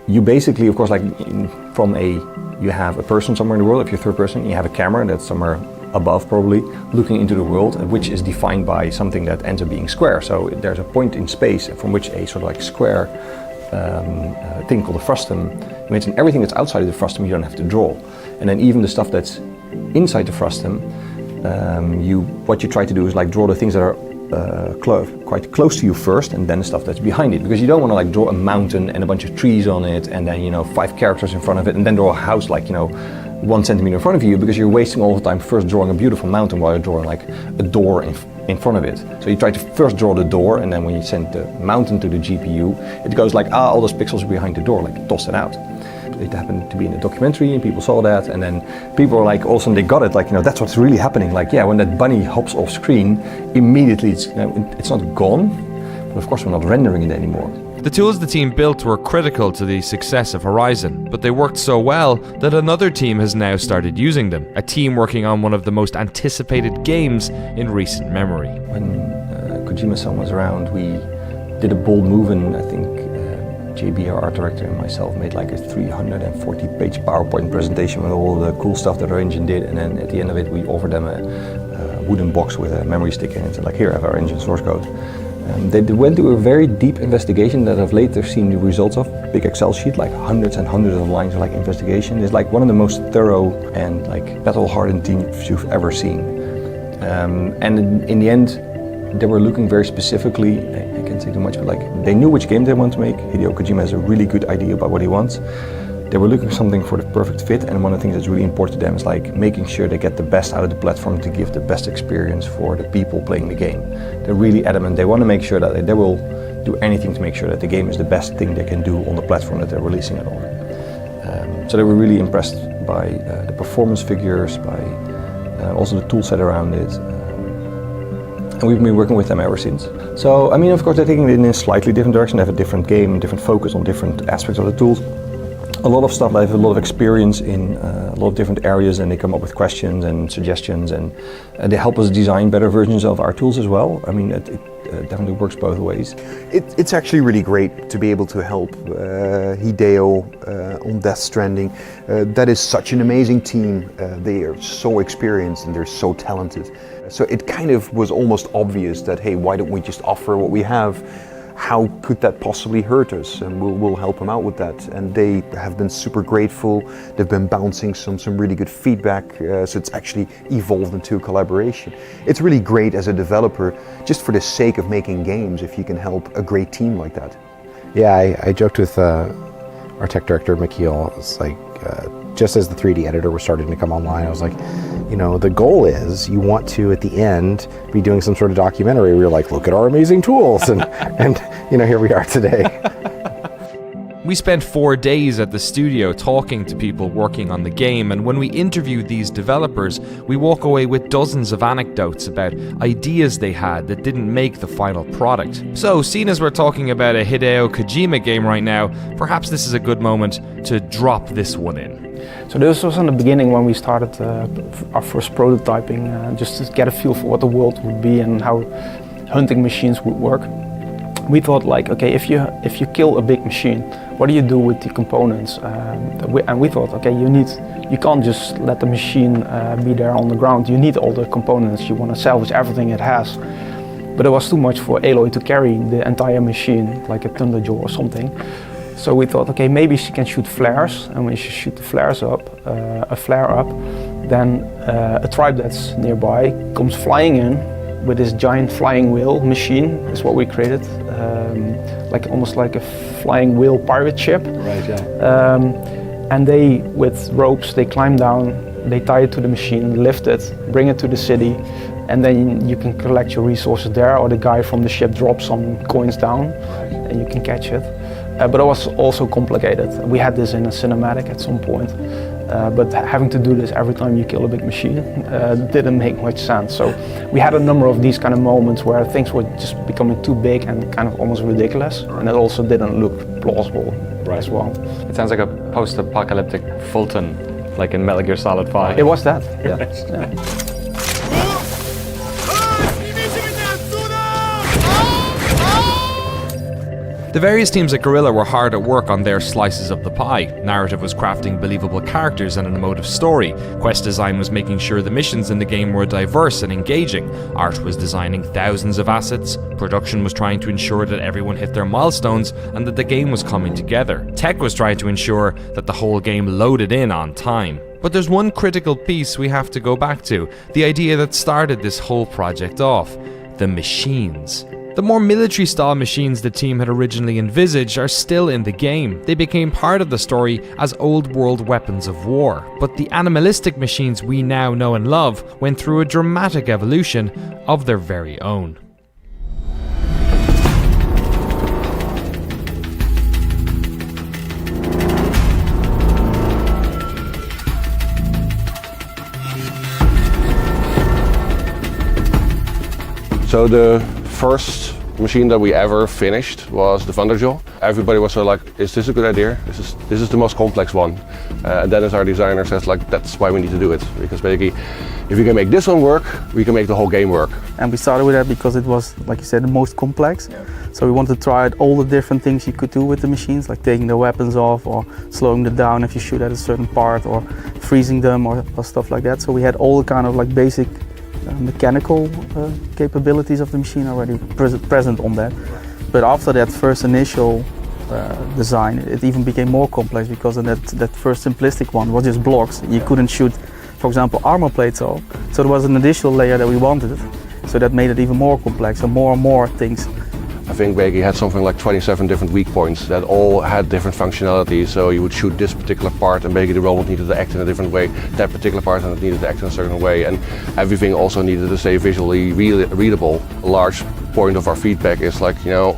You basically, of course, like you have a person somewhere in the world, if you're third person, you have a camera that's somewhere above probably, looking into the world, which is defined by something that ends up being square. So there's a point in space from which a sort of like square thing called a frustum, imagine everything that's outside of the frustum you don't have to draw. And then even the stuff that's inside the frustum, what you try to do is like draw the things that are quite close to you first, and then the stuff that's behind it, because you don't want to like draw a mountain and a bunch of trees on it and then, you know, 5 characters in front of it and then draw a house like, you know, 1 centimeter in front of you, because you're wasting all the time first drawing a beautiful mountain while you're drawing like a door in front of it. So you try to first draw the door, and then when you send the mountain to the GPU, it goes like, all those pixels behind the door, like toss it out. It happened to be in a documentary and people saw that, and then people were like, all of a sudden they got it, like, that's what's really happening. Like, yeah, when that bunny hops off screen, immediately it's not gone, but of course we're not rendering it anymore. The tools the team built were critical to the success of Horizon, but they worked so well that another team has now started using them, a team working on one of the most anticipated games in recent memory. When Kojima-san was around, we did a bold move, and I think JB, our art director, and myself made like a 340-page PowerPoint presentation with all the cool stuff that our engine did, and then at the end of it we offered them a wooden box with a memory stick in it, and like, here, have our engine source code. They went through a very deep investigation that I've later seen the results of. Big Excel sheet, like hundreds and hundreds of lines of like investigation. It's like one of the most thorough and like battle-hardened teams you've ever seen. And in the end, they were looking very specifically, I can't say too much, but like they knew which game they want to make. Hideo Kojima has a really good idea about what he wants. They were looking for something for the perfect fit, and one of the things that's really important to them is like making sure they get the best out of the platform to give the best experience for the people playing the game. They're really adamant. They want to make sure that they will do anything to make sure that the game is the best thing they can do on the platform that they're releasing it on. So they were really impressed by the performance figures, by also the tool set around it. And we've been working with them ever since. So, I mean, of course, they're taking it in a slightly different direction. They have a different game, different focus on different aspects of the tools. A lot of stuff, they have a lot of experience in a lot of different areas, and they come up with questions and suggestions, and they help us design better versions of our tools as well. I mean, it definitely works both ways. It's actually really great to be able to help Hideo on Death Stranding. That is such an amazing team. They are so experienced and they're so talented. So it kind of was almost obvious that, hey, why don't we just offer what we have? How could that possibly hurt us? And we'll help them out with that. And they have been super grateful. They've been bouncing some really good feedback. So it's actually evolved into a collaboration. It's really great as a developer, just for the sake of making games, if you can help a great team like that. Yeah, I joked with our tech director, Mikhail. It's like, just as the 3D editor was starting to come online, I was like, the goal is you want to, at the end, be doing some sort of documentary where you're like, look at our amazing tools, and here we are today. We spent 4 days at the studio talking to people working on the game, and when we interviewed these developers, we walk away with dozens of anecdotes about ideas they had that didn't make the final product. So, seeing as we're talking about a Hideo Kojima game right now, perhaps this is a good moment to drop this one in. So this was in the beginning when we started our first prototyping, just to get a feel for what the world would be and how hunting machines would work. We thought, like, okay, if you kill a big machine, what do you do with the components? And we thought, okay, you can't just let the machine be there on the ground. You need all the components. You want to salvage everything it has. But it was too much for Aloy to carry the entire machine, like a Thunderjaw or something. So we thought, okay, maybe she can shoot flares, and when she shoots the flares up, a flare up, then a tribe that's nearby comes flying in with this giant flying whale machine, is what we created, like almost like a flying whale pirate ship. Right, yeah. And they, with ropes, they climb down, they tie it to the machine, lift it, bring it to the city, and then you can collect your resources there, or the guy from the ship drops some coins down, and you can catch it. But it was also complicated. We had this in a cinematic at some point, but having to do this every time you kill a big machine didn't make much sense. So we had a number of these kind of moments where things were just becoming too big and kind of almost ridiculous, and it also didn't look plausible as well. It sounds like a post-apocalyptic Fulton, like in Metal Gear Solid 5. It was that, yeah. Yeah. The various teams at Guerrilla were hard at work on their slices of the pie. Narrative was crafting believable characters and an emotive story. Quest design was making sure the missions in the game were diverse and engaging. Art was designing thousands of assets. Production was trying to ensure that everyone hit their milestones and that the game was coming together. Tech was trying to ensure that the whole game loaded in on time. But there's one critical piece we have to go back to, the idea that started this whole project off: the machines. The more military-style machines the team had originally envisaged are still in the game. They became part of the story as old-world weapons of war. But the animalistic machines we now know and love went through a dramatic evolution of their very own. So the first machine that we ever finished was the Thunderjaw. Everybody was sort of like, is this a good idea? This is the most complex one. And then as our designer says, like, that's why we need to do it. Because basically, if we can make this one work, we can make the whole game work. And we started with that because it was, like you said, the most complex. Yeah. So we wanted to try out all the different things you could do with the machines, like taking the weapons off or slowing them down if you shoot at a certain part or freezing them or stuff like that. So we had all the kind of like basic mechanical capabilities of the machine already present on that. But after that first initial design, it even became more complex because in that first simplistic one was just blocks. You couldn't shoot, for example, armor plates off. So there was an additional layer that we wanted. So that made it even more complex and more things. I think Bagi had something like 27 different weak points that all had different functionalities. So you would shoot this particular part and Bagi the robot needed to act in a different way, that particular part and it needed to act in a certain way, and everything also needed to stay visually readable. A large point of our feedback is like, you know,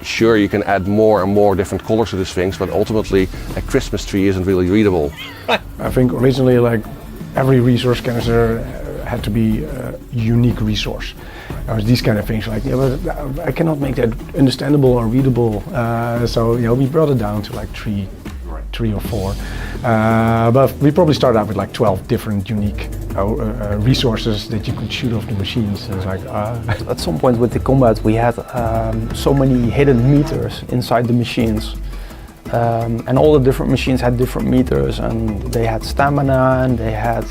sure you can add more and more different colors to these things, but ultimately a Christmas tree isn't really readable. I think originally like every resource canister had to be a unique resource. There was these kind of things like, yeah, but I cannot make that understandable or readable. So, you know, we brought it down to like three or four. But we probably started out with like 12 different unique resources that you could shoot off the machines. And it's like, At some point with the combat, we had so many hidden meters inside the machines. And all the different machines had different meters, and they had stamina, and they had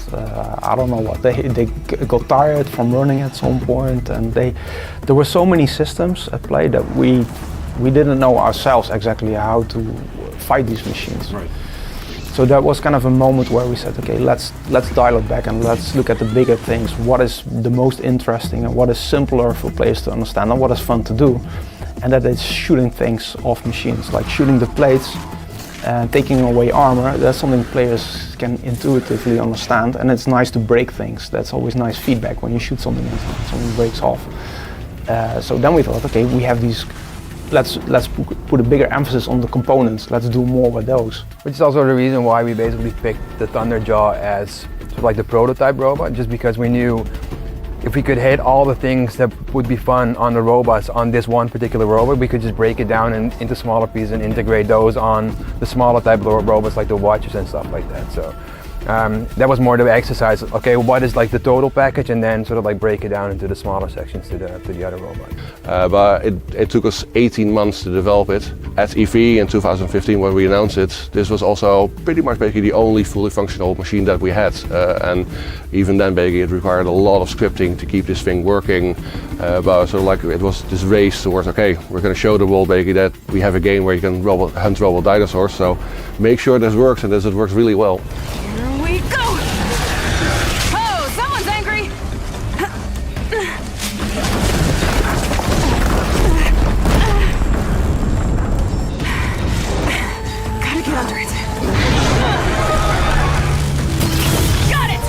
I don't know what, they got tired from running at some point, and there were so many systems at play that we didn't know ourselves exactly how to fight these machines. Right. So that was kind of a moment where we said, okay, let's dial it back and let's look at the bigger things. What is the most interesting and what is simpler for players to understand and what is fun to do? And that is shooting things off machines, like shooting the plates and taking away armor. That's something players can intuitively understand, and it's nice to break things. That's always nice feedback when you shoot something and something breaks off. So then we thought, okay, we have these, let's put a bigger emphasis on the components. Let's do more with those. Which is also the reason why we basically picked the Thunderjaw as sort of like the prototype robot, just because we knew if we could hit all the things that would be fun on the robots on this one particular robot, we could just break it down into smaller pieces and integrate those on the smaller type of robots like the watches and stuff like that. So that was more the exercise. Okay, what is like the total package, and then sort of like break it down into the smaller sections to the other robot. But it took us 18 months to develop it. At EV in 2015 when we announced it, this was also pretty much basically the only fully functional machine that we had. And even then basically it required a lot of scripting to keep this thing working. But sort of like it was this race towards, okay, we're going to show the world basically that we have a game where you can hunt robot dinosaurs. So make sure this works, and it works really well. We go! Oh, someone's angry! Gotta get under it. Got it!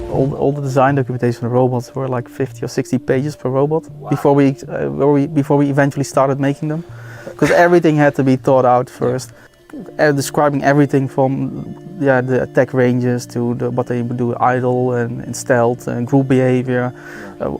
All the design documentation for the robots were like 50 or 60 pages per robot. Wow. Before we eventually started making them. Because everything had to be thought out first. Describing everything from the attack ranges to what they would do idle and stealth and group behavior,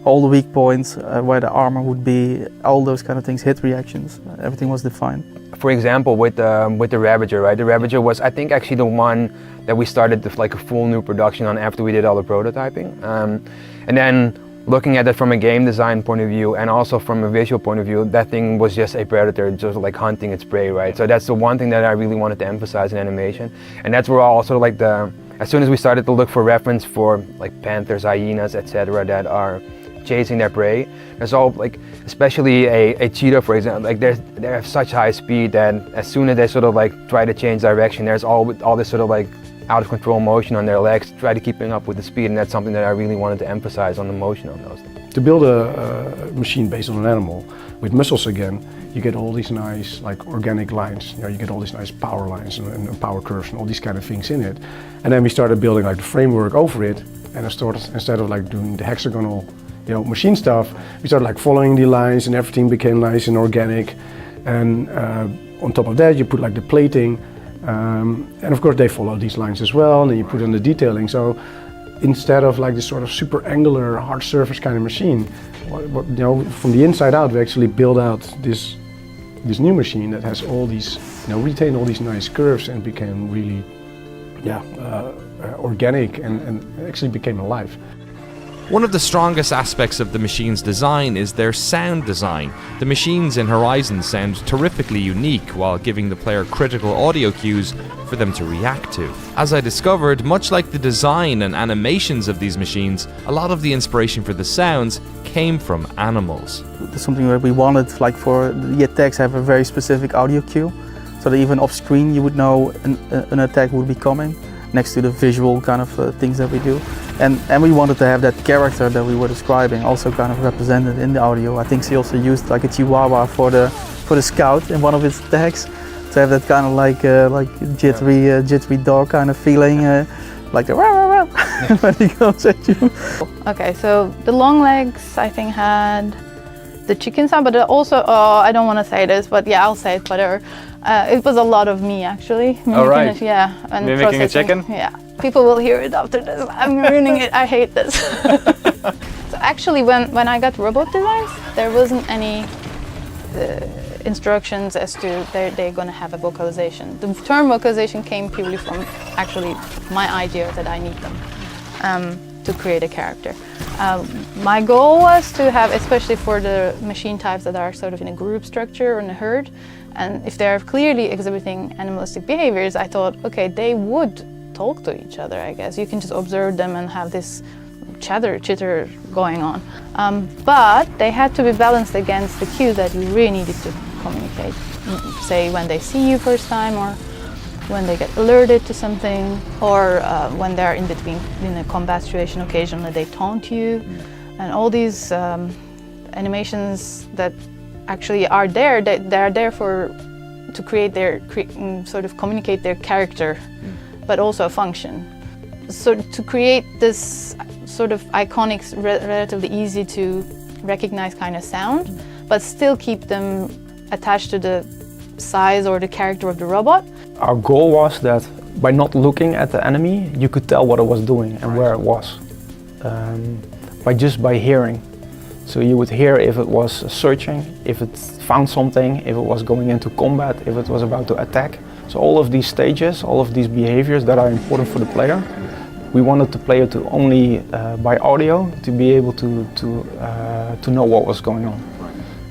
all the weak points, where the armor would be, all those kind of things, hit reactions, everything was defined. For example, with the Ravager, right? The Ravager was, I think, actually the one that we started like a full new production on after we did all the prototyping. And then looking at it from a game design point of view and also from a visual point of view, that thing was just a predator, just like hunting its prey, right? So that's the one thing that I really wanted to emphasize in animation. And that's where also like as soon as we started to look for reference for like panthers, hyenas, etc. that are chasing their prey, there's all like, especially a cheetah, for example, like they have such high speed that as soon as they sort of like try to change direction, there's all this sort of like out of control motion on their legs, try to keeping up with the speed, and that's something that I really wanted to emphasize on the motion on those. to build a machine based on an animal with muscles again, you get all these nice like organic lines. You know, you get all these nice power lines and power curves and all these kind of things in it. And then we started building like the framework over it. And I started, instead of like doing the hexagonal, you know, machine stuff, we started like following the lines, and everything became nice and organic. And on top of that, you put like the plating, and of course they follow these lines as well. And then you put in the detailing. So instead of like this sort of super angular, hard surface kind of machine, you know, from the inside out, we actually build out this new machine that has all these, you know, retained all these nice curves and became really, organic and actually became alive. One of the strongest aspects of the machine's design is their sound design. The machines in Horizon sound terrifically unique while giving the player critical audio cues for them to react to. As I discovered, much like the design and animations of these machines, a lot of the inspiration for the sounds came from animals. That's something that we wanted, like for the attacks have a very specific audio cue, so that even off screen you would know an attack would be coming, next to the visual kind of things that we do. And we wanted to have that character that we were describing also kind of represented in the audio. I think she also used like a chihuahua for the scout in one of its attacks, to have that kind of like jittery dog kind of feeling, like the rah rah rah when he comes at you. Okay, so the long legs I think had the chicken sound, but also I don't want to say this, but yeah, I'll say it. Whatever. It was a lot of me actually. All right. It, yeah. And mimicking a chicken? Yeah. People will hear it after this. I'm ruining it. I hate this. So actually, when I got robot designs, there wasn't any instructions as to they're going to have a vocalization. The term vocalization came purely from actually my idea that I need them to create a character. My goal was to have, especially for the machine types that are sort of in a group structure or in a herd, and if they're clearly exhibiting animalistic behaviors, I thought, okay, they would talk to each other, I guess. You can just observe them and have this chitter going on. But they had to be balanced against the cues that you really needed to communicate. Say when they see you first time, or when they get alerted to something, or when they're in between in a combat situation, occasionally they taunt you. And all these animations that actually are there, they're there to create their, sort of communicate their character, but also a function. So to create this sort of iconic, relatively easy to recognize kind of sound, but still keep them attached to the size or the character of the robot. Our goal was that by not looking at the enemy, you could tell what it was doing and where it was, by hearing. So you would hear if it was searching, if it found something, if it was going into combat, if it was about to attack. So all of these stages, all of these behaviors that are important for the player, we wanted the player to only, by audio, to be able to know what was going on.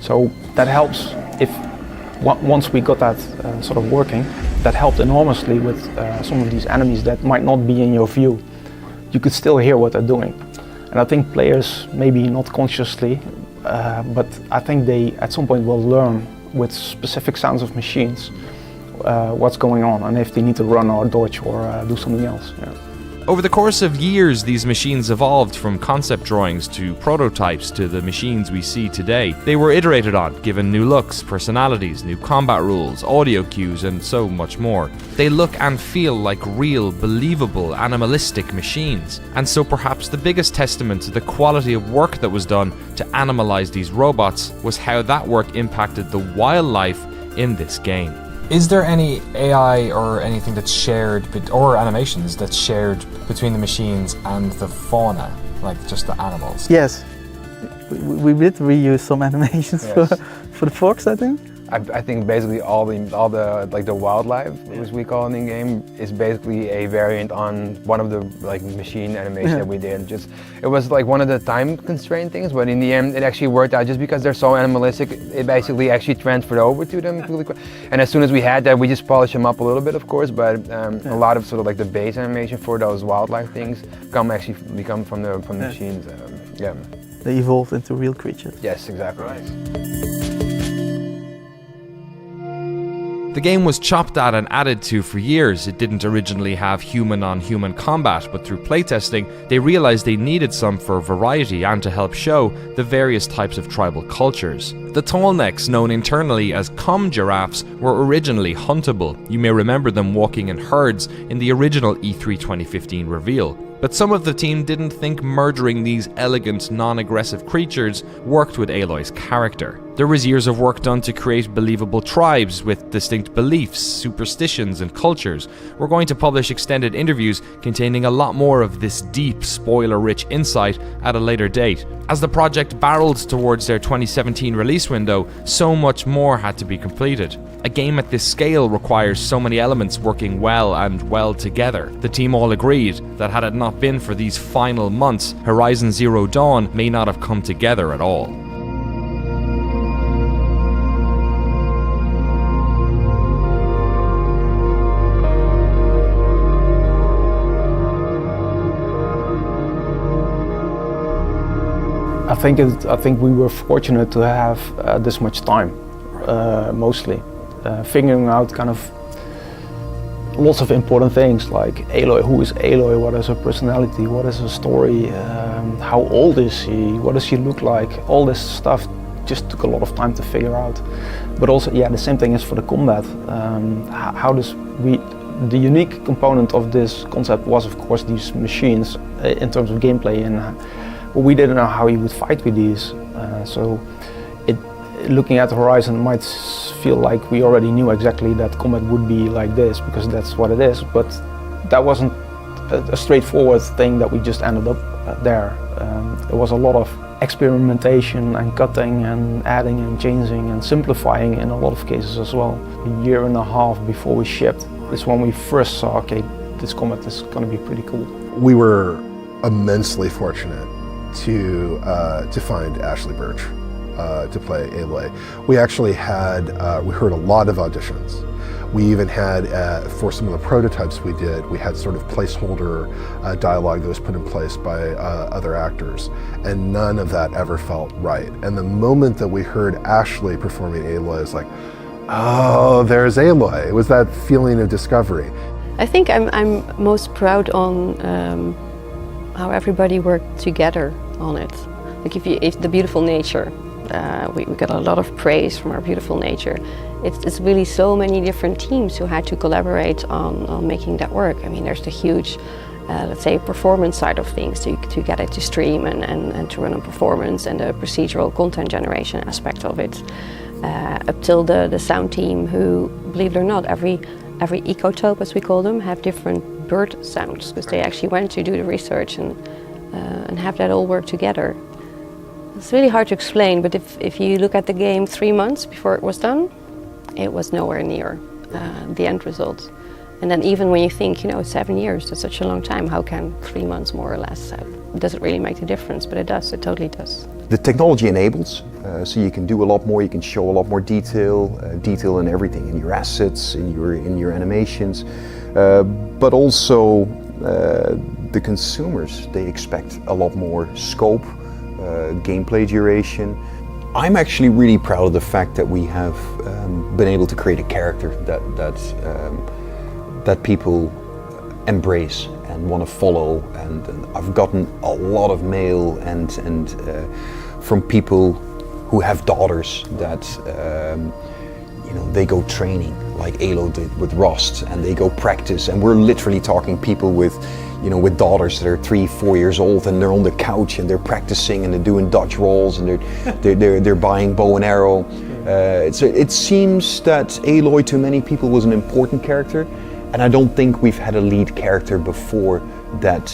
So that helps if, once we got that sort of working, that helped enormously with some of these enemies that might not be in your view. You could still hear what they're doing. And I think players, maybe not consciously, but I think they at some point will learn with specific sounds of machines what's going on and if they need to run or dodge or do something else. Yeah. Over the course of years, these machines evolved from concept drawings to prototypes to the machines we see today. They were iterated on, given new looks, personalities, new combat rules, audio cues, and so much more. They look and feel like real, believable, animalistic machines. And so perhaps the biggest testament to the quality of work that was done to animalize these robots was how that work impacted the wildlife in this game. Is there any AI or anything that's shared, or animations that's shared between the machines and the fauna, like just the animals? Yes, we did reuse some animations for the fox, I think. I think basically all the like the wildlife, as we call it in game, is basically a variant on one of the like machine animation that we did. Just it was like one of the time constraint things, but in the end it actually worked out. Just because they're so animalistic, it basically actually transferred over to them really quick. And as soon as we had that, we just polished them up a little bit, of course. But a lot of sort of like the base animation for those wildlife things become from the machines. Yeah. They evolved into real creatures. Yes, exactly. Right. The game was chopped at and added to for years. It didn't originally have human-on-human combat, but through playtesting, they realized they needed some for variety and to help show the various types of tribal cultures. The tallnecks, known internally as com-giraffes, were originally huntable. You may remember them walking in herds in the original E3 2015 reveal. But some of the team didn't think murdering these elegant, non-aggressive creatures worked with Aloy's character. There was years of work done to create believable tribes with distinct beliefs, superstitions, and cultures. We're going to publish extended interviews containing a lot more of this deep, spoiler-rich insight at a later date. As the project barreled towards their 2017 release window, so much more had to be completed. A game at this scale requires so many elements working well and well together. The team all agreed that had it not been for these final months, Horizon Zero Dawn may not have come together at all. I think we were fortunate to have this much time, mostly. Figuring out kind of lots of important things like Aloy, who is Aloy, what is her personality, what is her story, how old is she, what does she look like, all this stuff just took a lot of time to figure out. But also, yeah, the same thing is for the combat. The unique component of this concept was of course these machines in terms of gameplay, and we didn't know how you would fight with these. Looking at the Horizon might feel like we already knew exactly that combat would be like this because that's what it is, but that wasn't a straightforward thing that we just ended up there. There was a lot of experimentation and cutting and adding and changing and simplifying in a lot of cases as well. A year and a half before we shipped is when we first saw, okay, this combat is going to be pretty cool. We were immensely fortunate to find Ashley Birch to play Aloy. We actually had, we heard a lot of auditions. We even had, for some of the prototypes we did, we had sort of placeholder dialogue that was put in place by other actors, and none of that ever felt right. And the moment that we heard Ashley performing Aloy, is like, oh, there's Aloy. It was that feeling of discovery. I think I'm most proud on how everybody worked together on it. Like if the beautiful nature, we got a lot of praise from our beautiful nature. It's really so many different teams who had to collaborate on making that work. I mean, there's the huge, let's say, performance side of things to get it to stream and to run on performance, and the procedural content generation aspect of it. Up till the sound team, who, believe it or not, every ecotope, as we call them, have different bird sounds, because they actually went to do the research and have that all work together. It's really hard to explain, but if you look at the game 3 months before it was done, it was nowhere near the end result. And then even when you think, 7 years, that's such a long time, how can 3 months more or less, does it really make the difference? But it does, it totally does. The technology enables, so you can do a lot more, you can show a lot more detail in everything, in your assets, in your animations, but also the consumers, they expect a lot more scope, gameplay duration. I'm actually really proud of the fact that we have been able to create a character that people embrace and want to follow, and I've gotten a lot of mail and from people who have daughters that they go training like Alo did with Rost, and they go practice, and we're literally talking people with daughters that are 3-4 years old, and they're on the couch and they're practicing and they're doing dodge rolls and they're buying bow and arrow. It seems that Aloy to many people was an important character, and I don't think we've had a lead character before that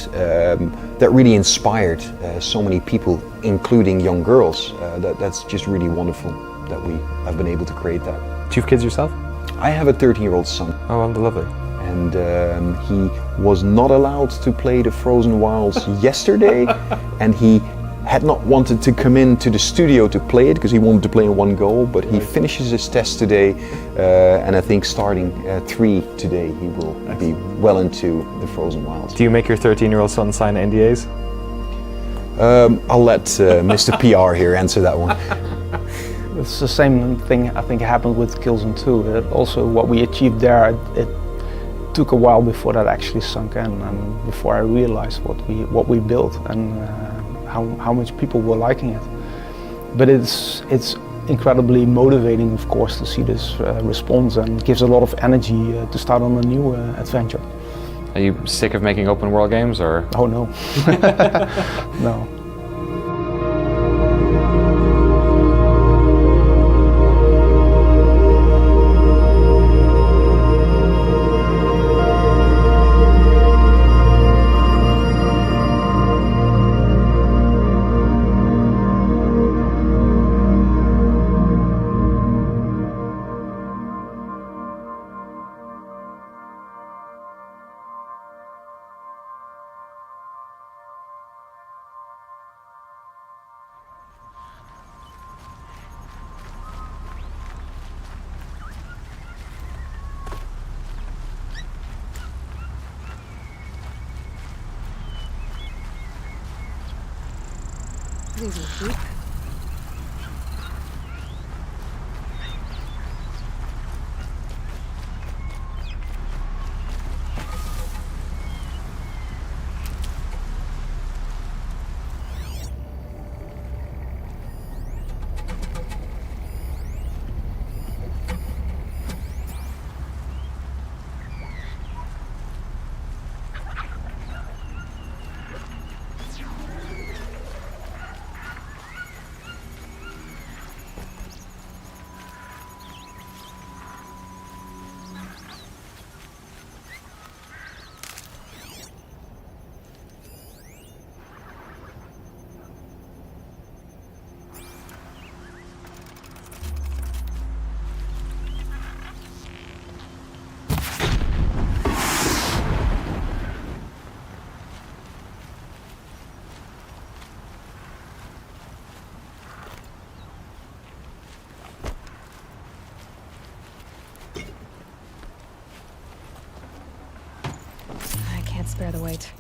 really inspired so many people, including young girls. That's just really wonderful that we have been able to create that. Do you have kids yourself? I have a 13-year-old son. Oh, well, lovely. And he was not allowed to play the Frozen Wilds yesterday, and he had not wanted to come into the studio to play it because he wanted to play in one go, but he finishes his test today, and I think starting 3 today he will be well into the Frozen Wilds. Do you make your 13-year-old son sign NDAs? I'll let Mr. PR here answer that one. It's the same thing I think happened with Killzone 2. Also, what we achieved there, it took a while before that actually sunk in, and before I realized what we built and how much people were liking it. But it's incredibly motivating, of course, to see this response, and gives a lot of energy to start on a new adventure. Are you sick of making open world games, or? Oh no, no. These are cheap. I can't spare the wait.